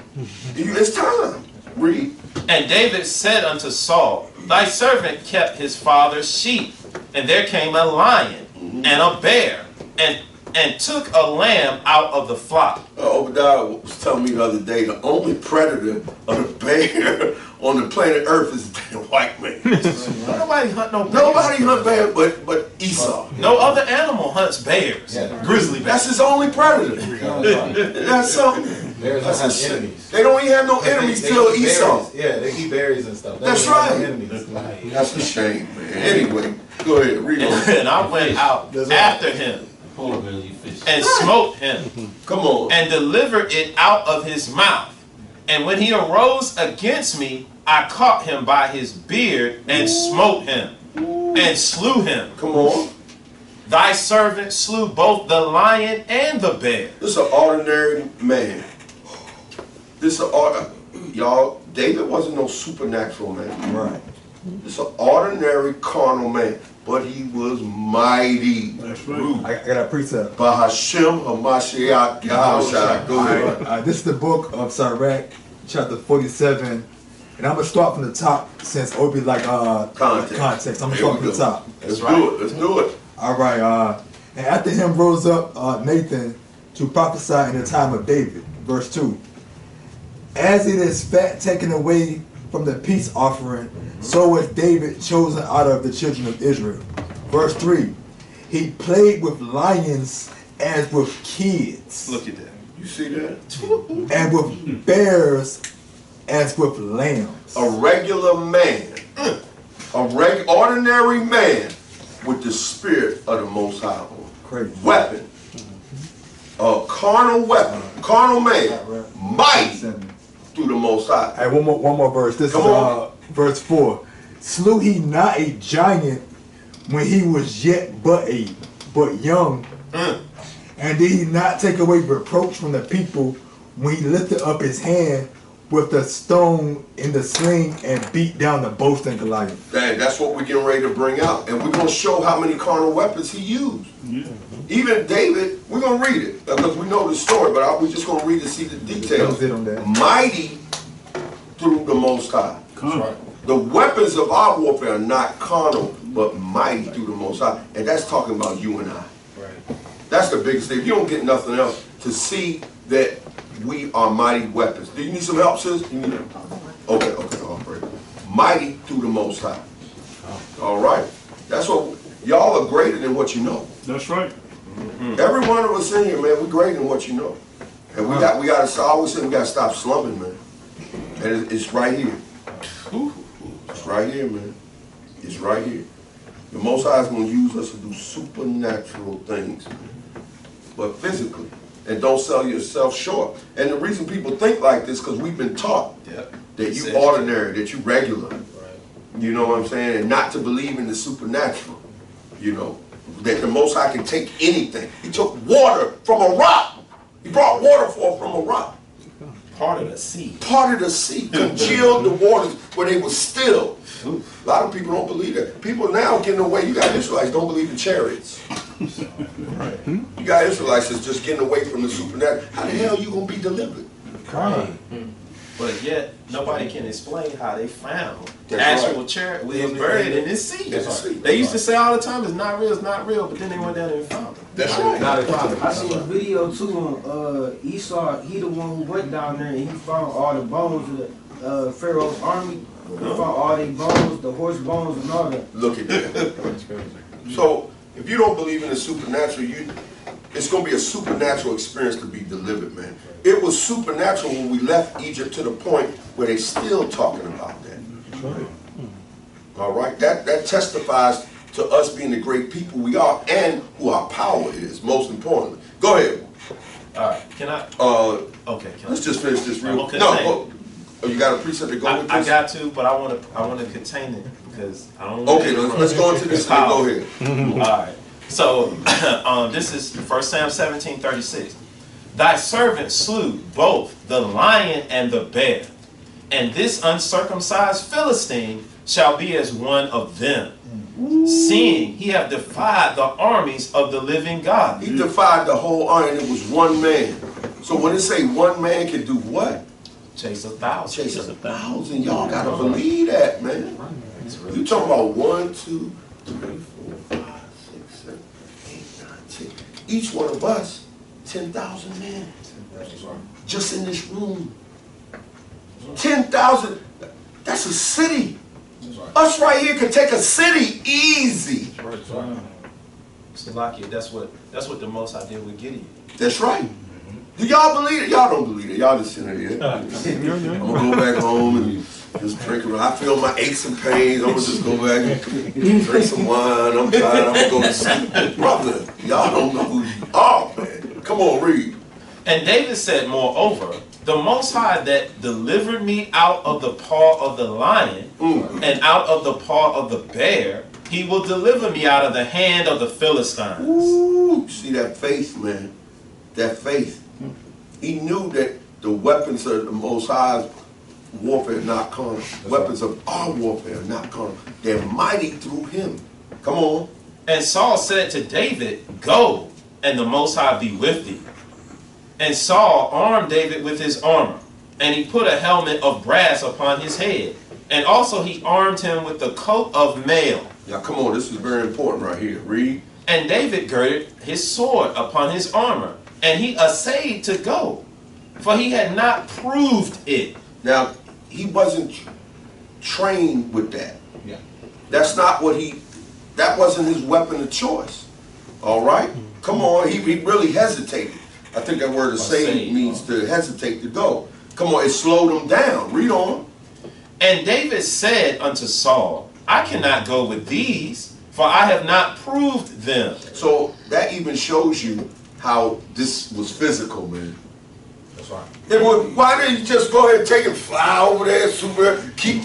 It's time. Read. And David said unto Saul, thy servant kept his father's sheep, and there came a lion and a bear, and and took a lamb out of the flock. Obadiah was telling me the other day, the only predator of the bear on the planet Earth is the white man. Nobody hunt no bears. Nobody hunt bear but Esau. No other animal hunts bears. Grizzly bears. That's his only predator. That's something. Bears don't have enemies. They don't even have no enemies till eat Esau. berries. Yeah, they eat berries and stuff. That's don't have right. enemies. That's a shame, man. Anyway, go ahead, read on. And I went out after him and smote him Come on. and delivered it out of his mouth. And when he arose against me, I caught him by his beard and smote him and slew him. Come on. Thy servant slew both the lion and the bear. This is an ordinary man. This is y'all, David wasn't no supernatural man. Right. This is an ordinary carnal man, but he was mighty. That's right. I got a precept. Bahashem Hamashiach Yahushua. Go ahead. This is the book of Sirach, chapter 47. And I'm going to start from the top since Obi like context. I'm going to start from the top. Let's do it. Let's do it. All right. And after him rose up Nathan to prophesy in the time of David. Verse 2. As it is fat taken away from the peace offering, so was David chosen out of the children of Israel. Verse 3. He played with lions as with kids. Look at that. You see that? And with bears as with lambs. A regular man, ordinary man with the spirit of the Most High. Crazy. Weapon. A carnal weapon. Carnal man. Mighty through the Most High. Hey, one more verse. This Come is on. verse 4. Slew he not a giant when he was yet but young? And did he not take away reproach from the people when he lifted up his hand with the stone in the sling and beat down the boasting Goliath? That's what we're getting ready to bring out. And we're going to show how many carnal weapons he used. Yeah. Even David, we're going to read it because we know the story, but we're just going to read to see the details. Don't sit on that. Mighty through the Most High. Come on. The weapons of our warfare are not carnal, but mighty through the Most High. And that's talking about you and I. Right. That's the biggest thing. If you don't get nothing else, to see that we are mighty weapons. Do you need some help, sis? You need it? Okay, all right. Mighty through the Most High. All right. That's what, y'all are greater than what you know. That's right. Every one of us in here, man, we're greater than what you know. And we got to, I always say we got to stop slumping, man. And it's right here. It's right here, man. It's right here. The Most High is going to use us to do supernatural things, man. But physically. And don't sell yourself short. And the reason people think like this, because we've been taught that you ordinary, that you regular. Right. You know what I'm saying? And not to believe in the supernatural. You know, that the Most High can take anything. He took water from a rock. He brought water forth from a rock. Part of the sea. Part of the sea. Congealed the waters where they were still. A lot of people don't believe that. People now getting away. You got Israelites don't believe in chariots. Right. You got Israelites that's just getting away from the supernatural. How the hell you gonna be delivered? Right. But yet nobody can explain how they found the That's actual right. chariot was buried in this sea. That's right. They used to say all the time, "It's not real," but then they went down and found it. That's right. Now they found it. I seen a video too on Esau. He the one who went down there and he found all the bones of the Pharaoh's army. He found all their bones, the horse bones, and all that. Look at that. So if you don't believe in the supernatural, it's going to be a supernatural experience to be delivered, man. It was supernatural when we left Egypt to the point where they're still talking about that. All right? That testifies to us being the great people we are and who our power is, most importantly. Go ahead. All right. Can I? Okay. Can Let's just finish this real Okay, No. Oh, you got a precept to go with this? I got to, but I want to contain it because I don't. Okay, let's go into this and go ahead. All right. So this is 1 Samuel 17:36. Thy servant slew both the lion and the bear, and this uncircumcised Philistine shall be as one of them, seeing he have defied the armies of the living God. He defied the whole army, and it was one man. So when it say one man can do what? Chase 1,000. Chase 1,000. Y'all gotta believe that, man. You talking about 1, 2, 3, 4, 5, 6, 7, 8, 9, 10. each one of us 10,000 men. Just in this room. 10,000. That's a city. Us right here could take a city easy. Slovakia, that's what the Most High did with Gideon. That's right. Do y'all believe it? Y'all don't believe it. Y'all just sitting here. I'm gonna go back home and just drink it. I feel my aches and pains. I'm gonna just go back and drink some wine. I'm tired. I'm gonna go to sleep. Brother, y'all don't know who you are, man. Come on, read. And David said, moreover, the Most High that delivered me out of the paw of the lion and out of the paw of the bear, he will deliver me out of the hand of the Philistines. Ooh, see that faith, man. That faith. He knew that the weapons of the Most High's warfare are not carnal. Weapons of our warfare are not carnal. They're mighty through him. Come on. And Saul said to David, go, and the Most High be with thee. And Saul armed David with his armor, and he put a helmet of brass upon his head. And also he armed him with the coat of mail. Now come on, this is very important right here. Read. And David girded his sword upon his armor, and he essayed to go, for he had not proved it. Now, he wasn't trained with that. Yeah. That's not what that wasn't his weapon of choice. All right? Come on, he really hesitated. I think that word essayed means to hesitate to go. Come on, it slowed him down. Read on. And David said unto Saul, I cannot go with these, for I have not proved them. So that even shows you how this was physical, man. That's right. Why didn't you just go ahead and take and fly over there, keep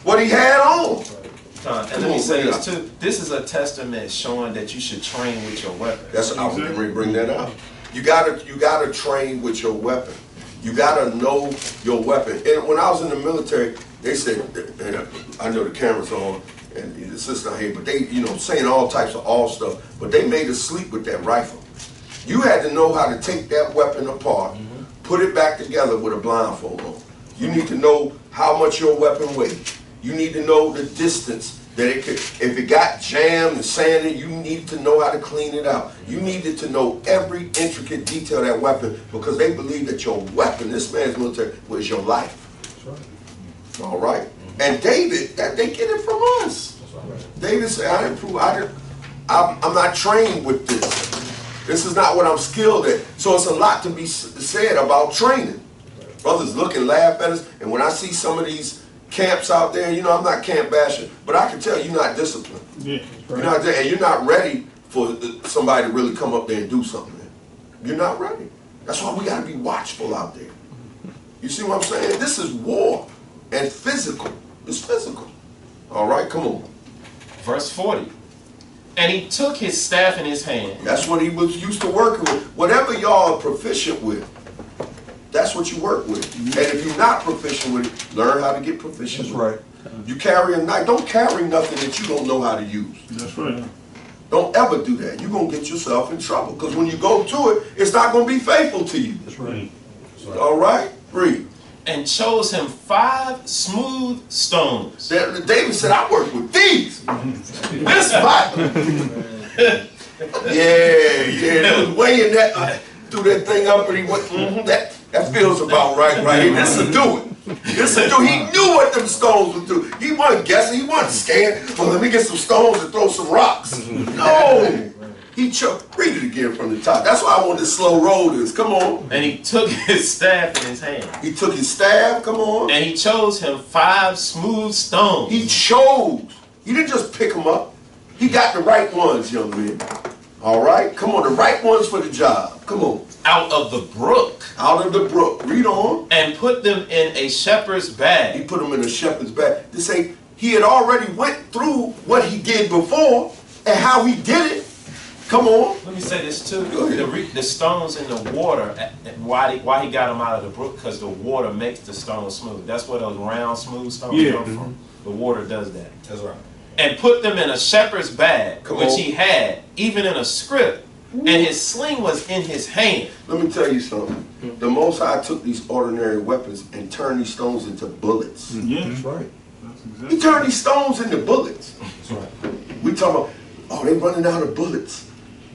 what he had on? And let me say this too. This is a testament showing that you should train with your weapon. That's I was going to bring that up. You gotta train with your weapon. You gotta know your weapon. And when I was in the military, they said, and I know the camera's on, and the sister not here, but they, saying all types of all stuff, but they made us sleep with that rifle. You had to know how to take that weapon apart, put it back together with a blindfold on. You need to know how much your weapon weighs. You need to know the distance that it could, if it got jammed and sanded, you need to know how to clean it out. You needed to know every intricate detail of that weapon because they believe that your weapon, this man's military, was your life. That's right. All right? And David, they get it from us. That's right. David said, I'm not trained with this. This is not what I'm skilled at. So it's a lot to be said about training. Brothers look and laugh at us, and when I see some of these camps out there, I'm not camp bashing, but I can tell you're not disciplined. Yeah, right. And you're not ready for somebody to really come up there and do something. You're not ready. That's why we got to be watchful out there. You see what I'm saying? This is war and physical. It's physical. All right, come on. Verse 40. And he took his staff in his hand. That's what he was used to working with. Whatever y'all are proficient with, that's what you work with. And if you're not proficient with it, learn how to get proficient with it. That's right. You carry a knife. Don't carry nothing that you don't know how to use. That's right. Don't ever do that. You're going to get yourself in trouble. Because when you go to it, it's not going to be faithful to you. That's right. All right? Read. And chose him 5 smooth stones. David said, I work with these. This Bible. They was weighing that, threw that thing up and he went, that feels about right here. This'll do it. He knew what them stones would do. He wasn't guessing, he wasn't scared. Well, let me get some stones and throw some rocks. No. He read it again from the top. That's why I want to slow roll this. Come on. And he took his staff in his hand. He took his staff, come on. And he chose him 5 smooth stones. He chose. He didn't just pick them up. He got the right ones, young man. All right? Come on, the right ones for the job. Come on. Out of the brook. Out of the brook. Read on. And put them in a shepherd's bag. He put them in a shepherd's bag. To say he had already went through what he did before and how he did it. Come on. Let me say this too. The stones in the water, why he got them out of the brook? Because the water makes the stones smooth. That's where those round, smooth stones come from. The water does that. That's right. And put them in a shepherd's bag, which he had, even in a scrip. And his sling was in his hand. Let me tell you something. The Most High took these ordinary weapons and turned these stones into bullets. Yeah, that's right. That's exactly. He turned these stones into bullets. That's right. We talking about, oh, they running out of bullets.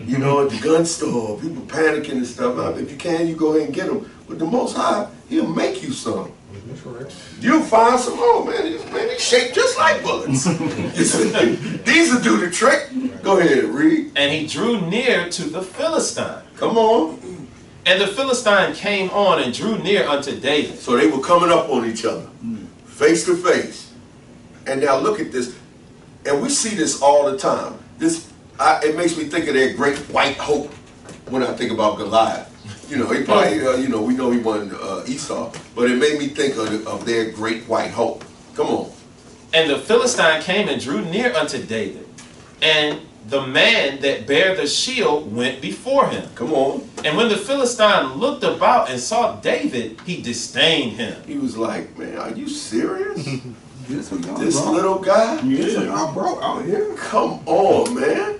you know, at the gun store, people panicking and stuff. If you can, you go ahead and get them. But the Most High, He'll make you some. That's correct. You'll find some more, man. They shape just like bullets. These will do the trick. Go ahead, read. And he drew near to the Philistine. Come on. And the Philistine came on and drew near unto David. So they were coming up on each other, face to face. And now look at this. And we see this all the time. It makes me think of their great white hope when I think about Goliath. You know, he probably, we know he won Esau, but it made me think of their great white hope. Come on. And the Philistine came and drew near unto David. And the man that bare the shield went before him. Come on. And when the Philistine looked about and saw David, he disdained him. He was like, man, are you serious? This Little guy? y'all brought out here. Come on, man.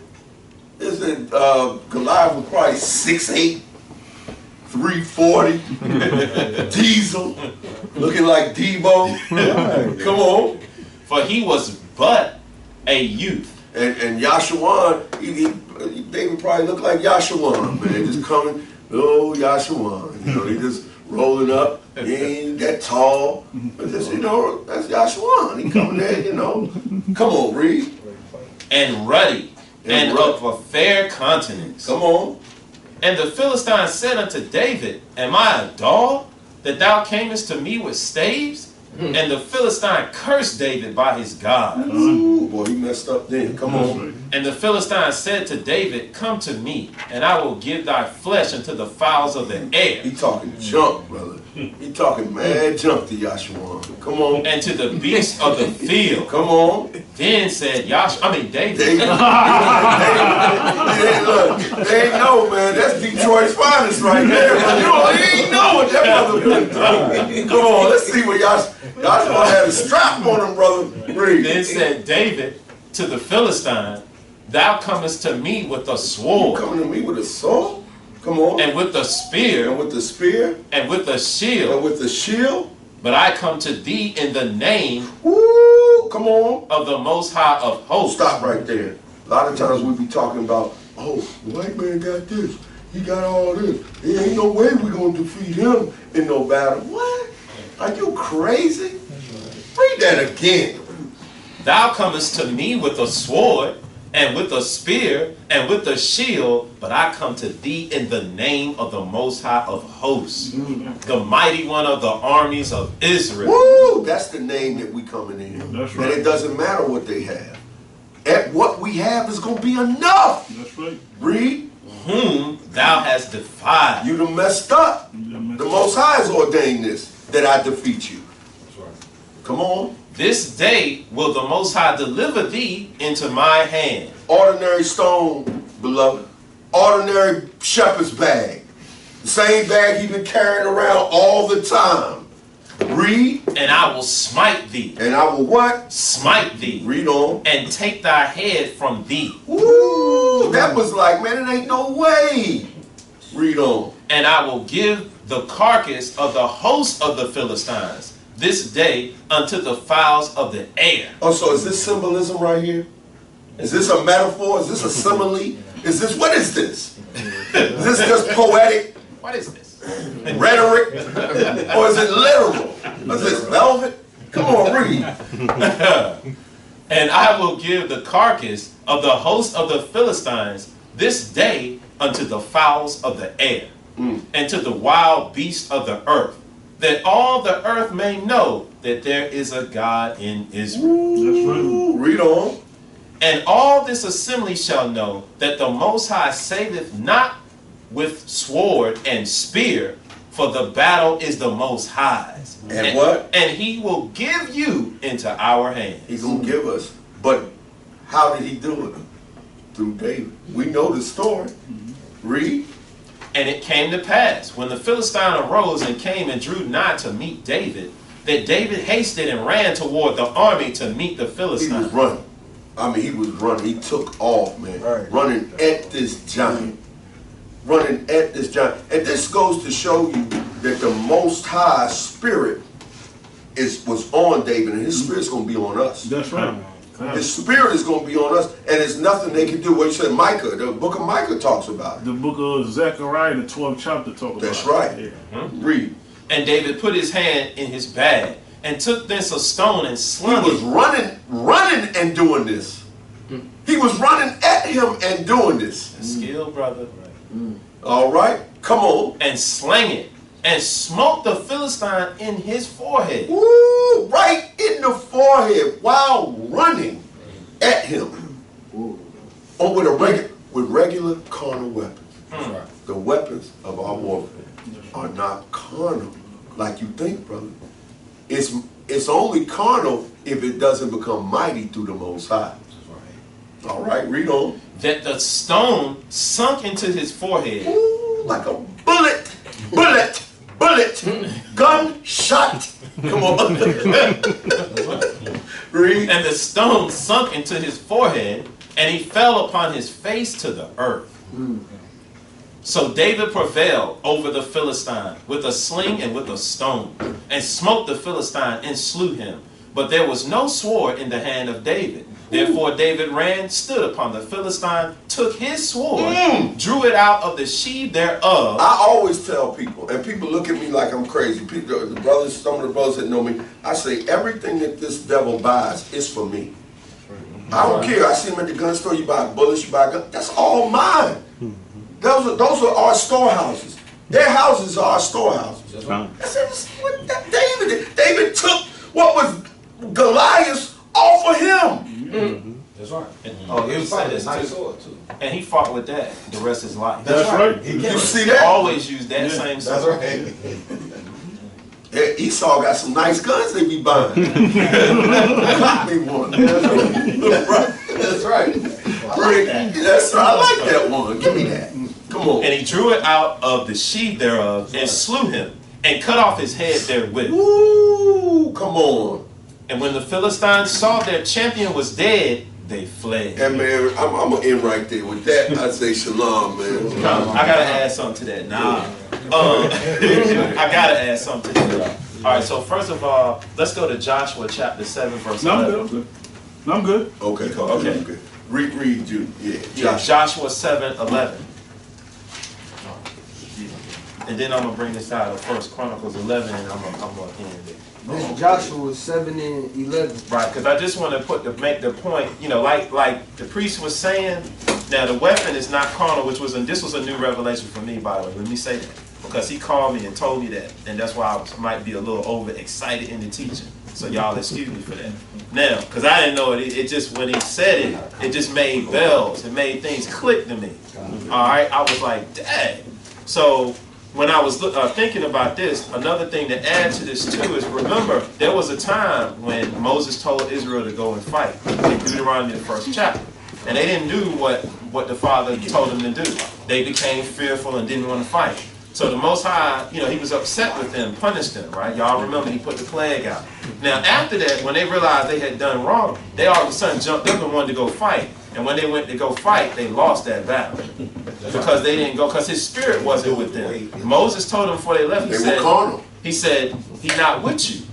Isn't Goliath was probably 6'8", 340, diesel, looking like Debo. Right. Come on. For he was but a youth. And Yachanan, David probably looked like Yachanan, man, just coming, oh, Yachanan, he just rolling up, he ain't that tall, but just, that's Yachanan, he coming there, come on, read. And ruddy, and of a fair countenance. Come on. And the Philistine said unto David, Am I a dog, that thou camest to me with staves? And the Philistine cursed David by his God. Ooh, boy, he messed up then. Come on. And the Philistine said to David, Come to me, and I will give thy flesh unto the fowls of the air. He talking junk, brother. He talking mad junk to Yachanan. Come on. And to the beasts of the field. Come on. Then said David. They ain't know, man. That's Detroit's finest right there. But you ain't know what that brother been through. Come on, let's see what Yachanan had a strap on him, brother. Read. Then said David to the Philistine, Thou comest to me with a You sword, coming to me with a sword? Come on. and with a spear, And with the spear, and with a and shield. with the shield. But I come to thee in the name Woo! Come on. of the Most High of hosts. Stop right there. A lot of times we be talking about, oh, the white man got this. He got all this. There ain't no way we're going to defeat him in no battle. What? Are you crazy? Read that again. Thou comest to me with a sword, and with a spear, and with a shield, but I come to thee in the name of the Most High of hosts, the mighty one of the armies of Israel. Woo! That's the name that we coming in. That's right. And it doesn't matter what they have. At what we have is going to be enough. That's right. Read. Whom thou hast defied. You done messed up. The Most High has ordained this, that I defeat you. Come on. This day will the Most High deliver thee into my hand. Ordinary stone, beloved. Ordinary shepherd's bag. The same bag he been carrying around all the time. Read. And I will smite thee. And I will what? Smite thee. Read on. And take thy head from thee. Woo! That was like, man, it ain't no way. Read on. And I will give the carcass of the host of the Philistines this day unto the fowls of the air. Oh, so is this symbolism right here? Is this a metaphor? Is this a simile? What is this? Is this just poetic What is this? rhetoric? Or is it literal? Is this velvet? Come on, read. And I will give the carcass of the host of the Philistines this day unto the fowls of the air, and to the wild beasts of the earth, that all the earth may know that there is a God in Israel. That's right. Ooh, read on. And all this assembly shall know that the Most High saveth not with sword and spear, for the battle is the Most High's. And what? And he will give you into our hands. He's going to give us. But how did he do it? Through David. We know the story. Read. And it came to pass, when the Philistine arose and came and drew nigh to meet David, that David hasted and ran toward the army to meet the He Philistines. was running. I mean, he was running. He took off, man. Right. Running at this giant. Running at this giant. And this goes to show you that the Most High Spirit was on David, and his Spirit's going to be on us. That's right. His spirit is going to be on us, and there's nothing they can do. What you said, Micah, the book of Micah talks about it. The book of Zechariah, the 12th chapter, talk about That's it. right. Yeah. Read. And David put his hand in his bag and took thence a stone and He slung was it. running and doing this. He was running at him and doing this. Skill, brother. All right, come on. And slang it and smote the Philistine in his forehead. Ooh, right in the forehead while running at him. Or with regular carnal weapons. The weapons of our warfare are not carnal like you think, brother. It's only carnal if it doesn't become mighty through the Most High. All right, read on. That the stone sunk into his forehead. Ooh, like a bullet, gunshot. Come on. Read. And the stone sunk into his forehead, and he fell upon his face to the earth. So David prevailed over the Philistine with a sling and with a stone, and smote the Philistine and slew him. But there was no sword in the hand of David. Therefore David ran, stood upon the Philistine, took his sword, drew it out of the sheath thereof. I always tell people, and people look at me like I'm crazy. People, the brothers, some of the brothers that know me, I say everything that this devil buys is for me. I don't care. I see him at the gun store. You buy bullets, you buy guns. That's all mine. Those are our storehouses. Their houses are our storehouses. That's what David did. David took what was Goliath's off of him. That's right. Oh, He was fighting a nice sword too. And he fought with that the rest of his life. That's right. You see that? Always use that same That's sword. right. Yeah, Esau got some nice guns they be buying. Got me one. Right. That's right. That's right. I like that one. Give me that. Come on. And he drew it out of the sheath thereof and slew him and cut off his head therewith. Ooh, come on. And when the Philistines saw their champion was dead, they fled. And man, I'm gonna end right there with that. I say shalom, man. I gotta add something to that. I gotta add something to that. All right. So first of all, let's go to Joshua chapter 7, verse No, 11. I'm good. Okay. Okay. Read you. Yeah, Joshua 7:11. And then I'm gonna bring this out of 1 Chronicles 11, and I'm gonna end it. This is Joshua 7 and 11. Right, because I just want to make the point, like the priest was saying. Now the weapon is not carnal, this was a new revelation for me, by the way. Let me say that, because he called me and told me that, and that's why I might be a little overexcited in the teaching. So y'all excuse me for that. Now, because I didn't know it, it just when he said it, it just made bells. It made things click to me. All right, I was like, dang. So when I was thinking about this, another thing to add to this too is, remember, there was a time when Moses told Israel to go and fight in Deuteronomy the 1st chapter. And they didn't do what the Father told them to do. They became fearful and didn't want to fight. So the Most High, he was upset with them, punished them, right? Y'all remember he put the plague out. Now after that, when they realized they had done wrong, they all of a sudden jumped up and wanted to go fight. And when they went to go fight, they lost that battle. Because they didn't go, because his spirit wasn't with them. Moses told them before they left, he said, he's not with you.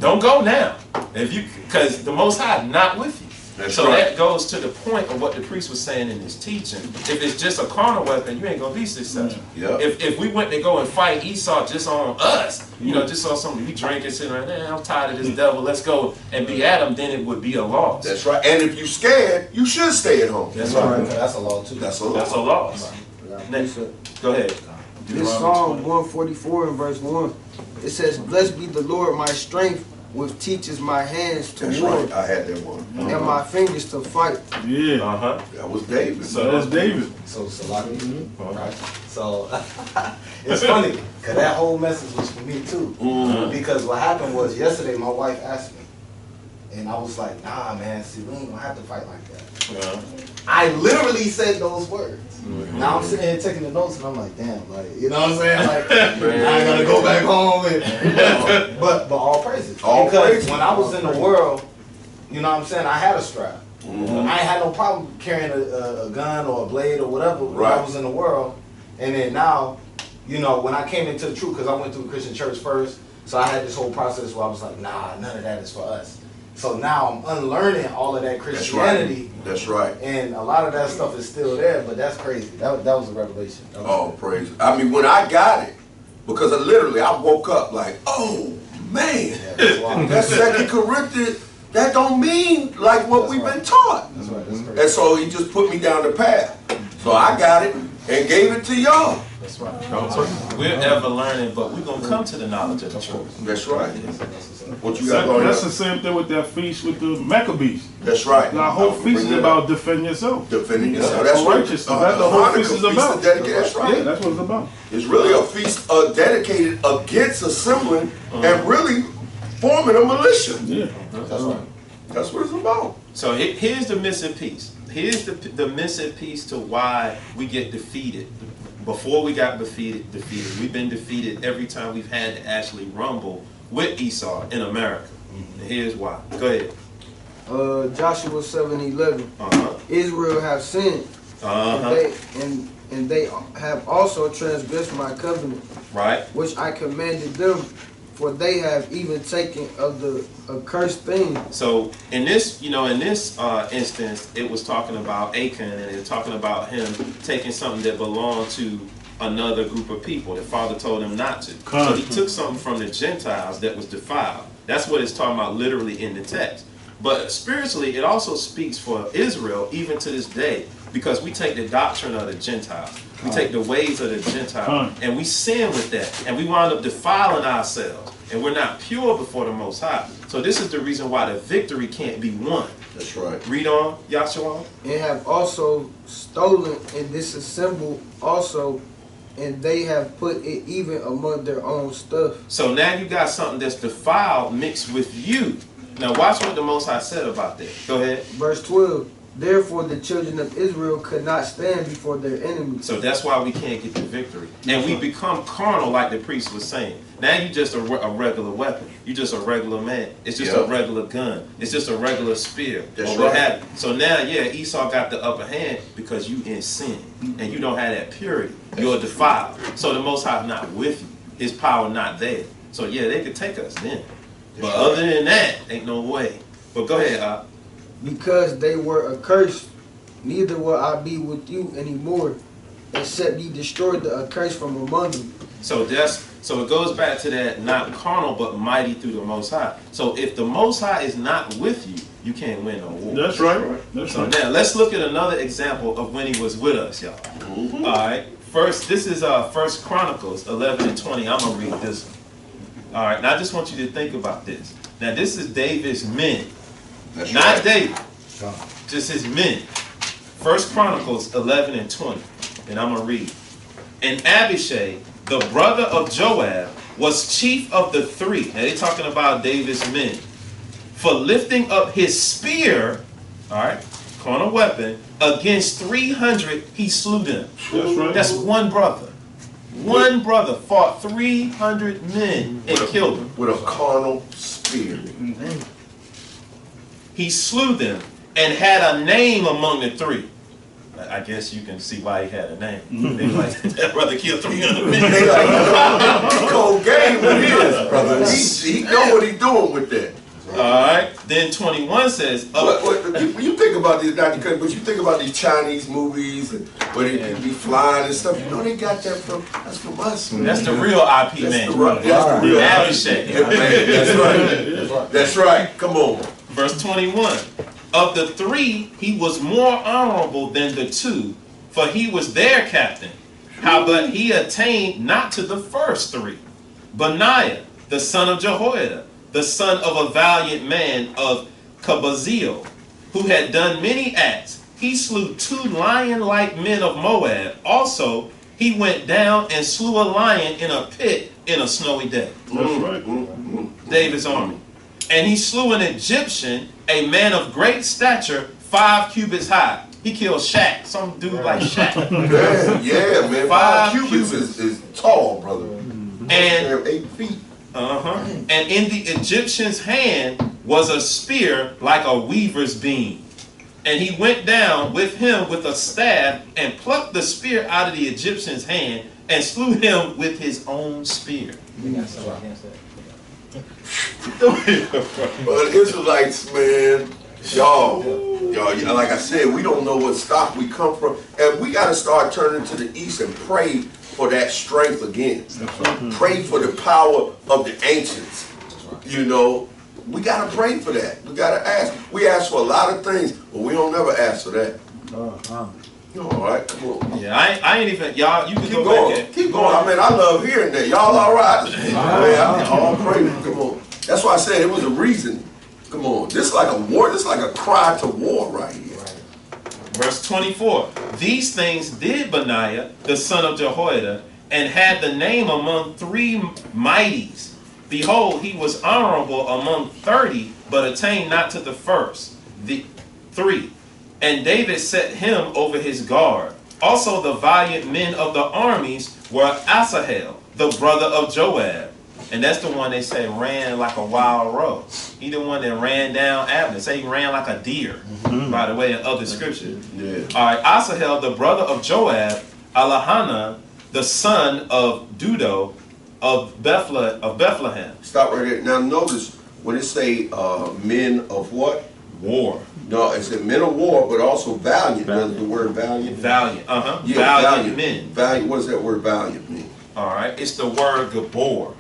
Don't go now. Because the Most High not with you. That goes to the point of what the priest was saying in his teaching. If it's just a carnal weapon, you ain't gonna be successful. If we went to go and fight Esau just on us, just on something we drinking, sitting right there, I'm tired of this devil, let's go and be at him, then it would be a loss. That's right. And if you're scared, you should stay at home. That's right. That's a law too. That's a law. That's a loss. Next, go ahead. This Psalm 144 and verse 1, it says, "Blessed be the Lord my strength, which teaches my hands to That's war, right. I had that one. and my fingers to fight." Yeah. That was David. So that's David. So Salaki, right? So it's funny because that whole message was for me too. Because what happened was yesterday, my wife asked me, and I was like, "Nah, man, see, we ain't gonna have to fight like that." I literally said those words. Now I'm sitting here taking the notes, and I'm like, "Damn, like, you know what I'm saying? Like, I gotta go back home." And, but all praises. Because when I was in the world, you know what I'm saying, I had a strap. I ain't had no problem carrying a gun or a blade or whatever when I was in the world. And then now, when I came into the truth, because I went through a Christian church first, so I had this whole process where I was like, nah, none of that is for us. So now I'm unlearning all of that Christianity. That's right. And a lot of that stuff is still there, but that's crazy. That was a revelation. Oh, praise. I mean, when I got it, because I woke up like, oh, man, Yeah, that's wild. that 2 Corinthians, that don't mean like what we've been taught. That's right. That's crazy. And so he just put me down the path. So I got it and gave it to y'all. That's right. We're ever learning, but we're going to come to the knowledge of the truth. That's right. What you got going That's on? the same thing with that feast with the Maccabees. That's right. The whole feast is about defending yourself. defending yourself. That's That's what righteousness. That's the whole feast is about. That's right. Yeah, that's what it's about. It's really a feast dedicated against assembling and really forming a militia. Yeah. That's right. That's what it's about. So here's the missing piece. Here's the missing piece to why we get defeated. Before we got defeated. We've been defeated every time we've had to actually rumble with Esau in America. And here's why. Go ahead. Joshua 7:11. Uh-huh. Israel have sinned, Uh-huh. and they have also transgressed my covenant, Right? which I commanded them, for they have even taken of the accursed thing. So in this, instance, it was talking about Achan, and it was talking about him taking something that belonged to another group of people. The father told him not to. So he took something from the Gentiles that was defiled. That's what it's talking about literally in the text. But spiritually, it also speaks for Israel even to this day, because we take the doctrine of the Gentiles. We take the ways of the Gentiles, and we sin with that, and we wind up defiling ourselves, and we're not pure before the Most High. So this is the reason why the victory can't be won. That's right. Read on, Yahawah. And have also stolen and disassembled also, and they have put it even among their own stuff. So now you got something that's defiled mixed with you. Now watch what the Most High said about that. Go ahead. Verse 12. Therefore the children of Israel could not stand before their enemies. So that's why we can't get the victory. And we become carnal, like the priest was saying. Now you just a regular weapon. You just a regular man. It's just a regular gun. It's just a regular spear. That's or what right. have you. So now, Esau got the upper hand because you in sin. And you don't have that purity. You're defiled. So the Most High is not with you. His power not there. So they could take us then. But other than that, ain't no way. But go ahead, Because they were accursed, neither will I be with you anymore, except ye destroy the accursed from among them. So it goes back to that, not carnal but mighty through the Most High. So if the Most High is not with you, you can't win no war. That's right. That's So right. now let's look at another example of when he was with us, y'all. All right. First, this is 1 Chronicles 11:20. I'm gonna read this one. All right. Now I just want you to think about this. Now this is David's men, That's not right. David, just his men. 1 Chronicles 11:20, and I'm gonna read. And Abishai, the brother of Joab, was chief of the three. Now they're talking about David's men. For lifting up his spear, all right, carnal weapon, against 300, he slew them. That's right. That's one brother. One brother fought 300 men and killed them. With a carnal spear. He slew them and had a name among the three. I guess you can see why he had a name. They like, that brother killed 300 men. They like, cold game with his, brother. He know what he doing with that. Alright, then 21 says, You think about this, Dr. Cutting, but you think about these Chinese movies and where they be flying and stuff. You know they got that that's from us, man. that's the real IP man. That's the real Abishai. Yeah, man, that's right. That's right. Come on. Verse 21. Of the three, he was more honorable than the two, for he was their captain. Howbeit he attained not to the first three. Benaiah, the son of Jehoiada, the son of a valiant man of Kabazeel, who had done many acts. He slew 2 lion-like men of Moab. Also, he went down and slew a lion in a pit in a snowy day. That's right. David's army. And he slew an Egyptian, a man of great stature, 5 cubits high. He killed Shaq, some dude like Shaq. Yeah, man. 5 cubits is tall, brother. And 8 feet. and in the Egyptian's hand was a spear like a weaver's beam. And he went down with him with a staff and plucked the spear out of the Egyptian's hand and slew him with his own spear. But Israelites, man, y'all, like I said, we don't know what stock we come from, and we got to start turning to the east and pray for that strength again. Pray for the power of the ancients. You know, we got to pray for that. We got to ask. We ask for a lot of things, but we don't never ask for that. All right, come on. Yeah, I ain't even, y'all, you can Keep go going. back. Keep going. I mean, I love hearing that. Y'all all right? Man, all praise. Come on. That's why I said it was a reason. Come on. This is like a war. This is like a cry to war right here. Verse 24. These things did Benaiah, the son of Jehoiada, and had the name among 3 mighties. Behold, he was honorable among 30, but attained not to the first. The 3. And David set him over his guard. Also the valiant men of the armies were Asahel, the brother of Joab. And that's the one they say ran like a wild roe. He the one that ran down Abner. Say he ran like a deer, by the way, in other scriptures. Yeah. All right, Asahel, the brother of Joab, Alahanan, the son of Dudo of Bethlehem. Stop right there. Now notice when it say men of what? War. No, it said men of war, but also valiant. Does the word valiant? Valiant. Yeah, valiant men. Valiant. What does that word valiant mean? All right, it's the word Gabor.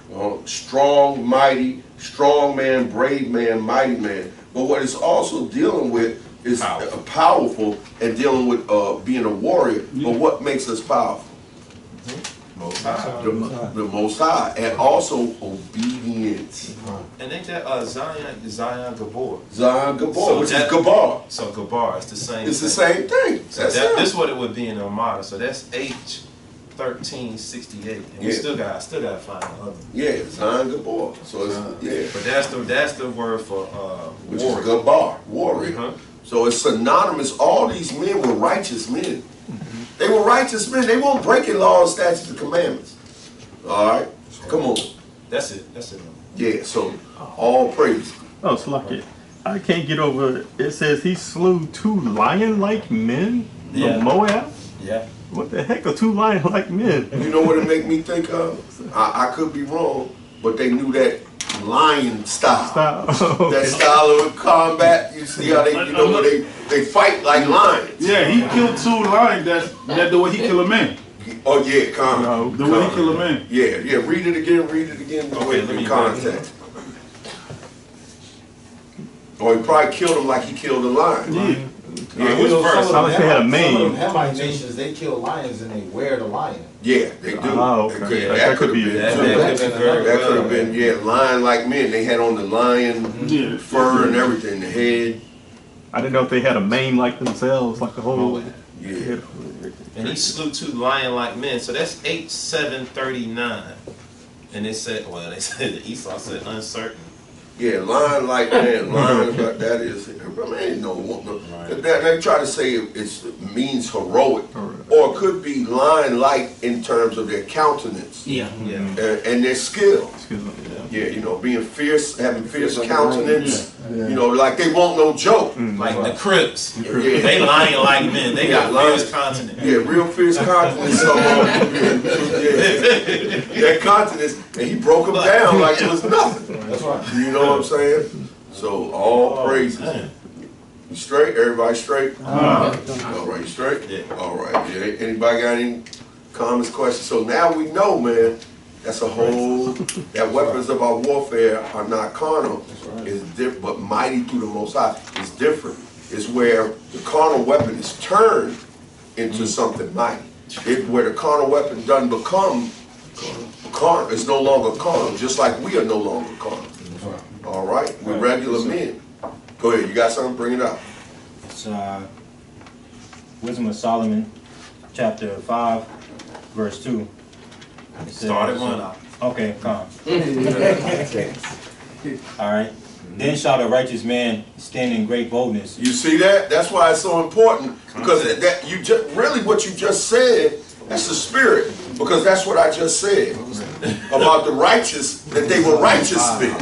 Strong, mighty, strong man, brave man, mighty man. But what it's also dealing with is powerful and dealing with being a warrior. But what makes us powerful? Most High. The Most High, and also obedience. And ain't that Zion Gabor? Zion Gabor, So which that- is Gabar. So Gabar, it's the same. It's the same thing. So That's this it. is what it would be in Armada. So that's H1368, and we Yeah. still got to find the other. Yeah, Zion Gabor. So it's yeah, But that's the word for which warrior. is Gabar, warrior. Uh-huh. So it's synonymous. All these men were righteous men. They were righteous men. They weren't breaking laws, statutes, and commandments. All right, come on. That's it. That's it. Yeah. So all praise. Oh, Slucky. I can't get over it. It says he slew 2 lion-like men Yeah. of Moab. Yeah. What the heck are 2 lion-like men? You know what it make me think of? I could be wrong, but they knew that lion style. Stop. That style of combat. You see how they, you know, where they fight like lions. Yeah, he killed 2 lions. That's the way he kill a man. Oh yeah, calm. The way he kill a man. Yeah, yeah. Read it again. Okay, let in me context. Or he probably killed him like he killed a lion. Yeah. Yeah, Which verse? Sounds like they had a mane. Some of them Hamite nations, they kill lions and they wear the lion. yeah, they do. Oh, okay. They could- That That could could be have it. been. That too. could be very That could well. have been, yeah, lion like men. They had on the lion Yeah. fur and everything, the head. I didn't know if they had a mane like themselves, like the whole. Yeah. And he slew 2 lion-like men. So that's H739. And they said, well, they said Esau said uncertain. Yeah, lion like man, lion like that is. I mean, no. They try to say it means heroic, or it could be lion-like in terms of their countenance. Yeah. And their skill. Yeah, you know, being fierce, having fierce countenance. You know, like they won't no joke. Like the Crips. Yeah. They lion-like men. They got lion- fierce continent. Yeah, real fierce countenance. So, that countenance, and he broke him down like it was nothing. That's right. You know what I'm saying? So all praises. You straight? Everybody straight? All right, you straight? Yeah. All right. Yeah. Anybody got any comments, questions? So now we know, man. That's a whole. That weapons of our warfare are not carnal. It's different, but mighty through the Most High. It's different. It's where the carnal weapon is turned into something mighty. Where the carnal weapon doesn't become carnal. It's no longer carnal. Just like we are no longer carnal. All right, we're regular men. Go ahead. You got something? Bring it up. It's Wisdom of Solomon, chapter 5, verse 2. It says, Started one up. Okay, calm. All right. Then shall the righteous man stand in great boldness. You see that? That's why it's so important, because that you just really what you just said. That's the spirit, because that's what I just said about the righteous, that they were righteous men,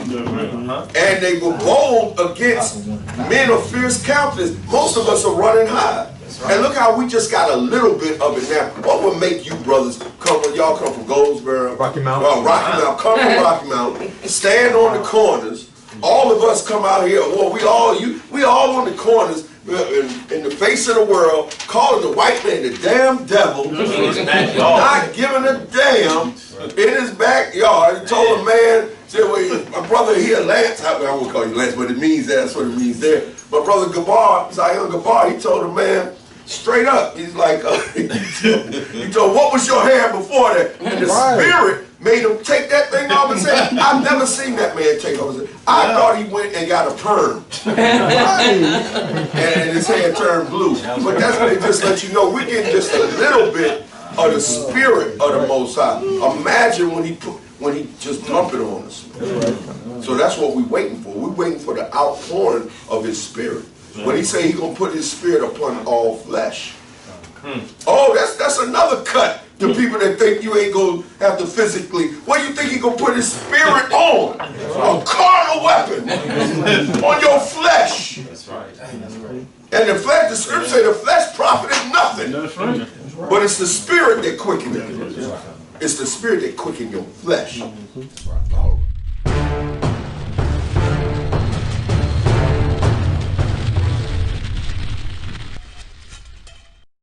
and they were bold against men of fierce countenance. Most of us are running high. And look how we just got a little bit of it now. What would make you brothers come when y'all come from Goldsboro? Rocky Mount. Rocky Mount. Come from Rocky Mount. Stand on the corners. All of us come out here. Well, we all on the corners in the face of the world, calling the white man the damn devil. Not giving a damn in his backyard. He told a man, said, well, my brother here, Lance, I won't call you Lance, but it means that's what it means there. My brother Gabar, Zion Gabar, he told a man straight up, he's like, he told, what was your hair before that? And the spirit made him take that thing off and say, I've never seen that man take off. I thought he went and got a perm. And his hair turned blue. But that's what it just lets you know, we're getting just a little bit of the spirit of the Most High. Imagine when he just dump it on us. So that's what we're waiting for. We're waiting for the outpouring of his spirit. When he say he's going to put his spirit upon all flesh. Oh, that's another cut to people that think you ain't going to have to physically. What do you think he's going to put his spirit on? A carnal weapon on your flesh. That's right. And the flesh, the scripture say the flesh profited nothing. That's right. But it's the spirit that quickens it. It's the spirit that quickens your flesh.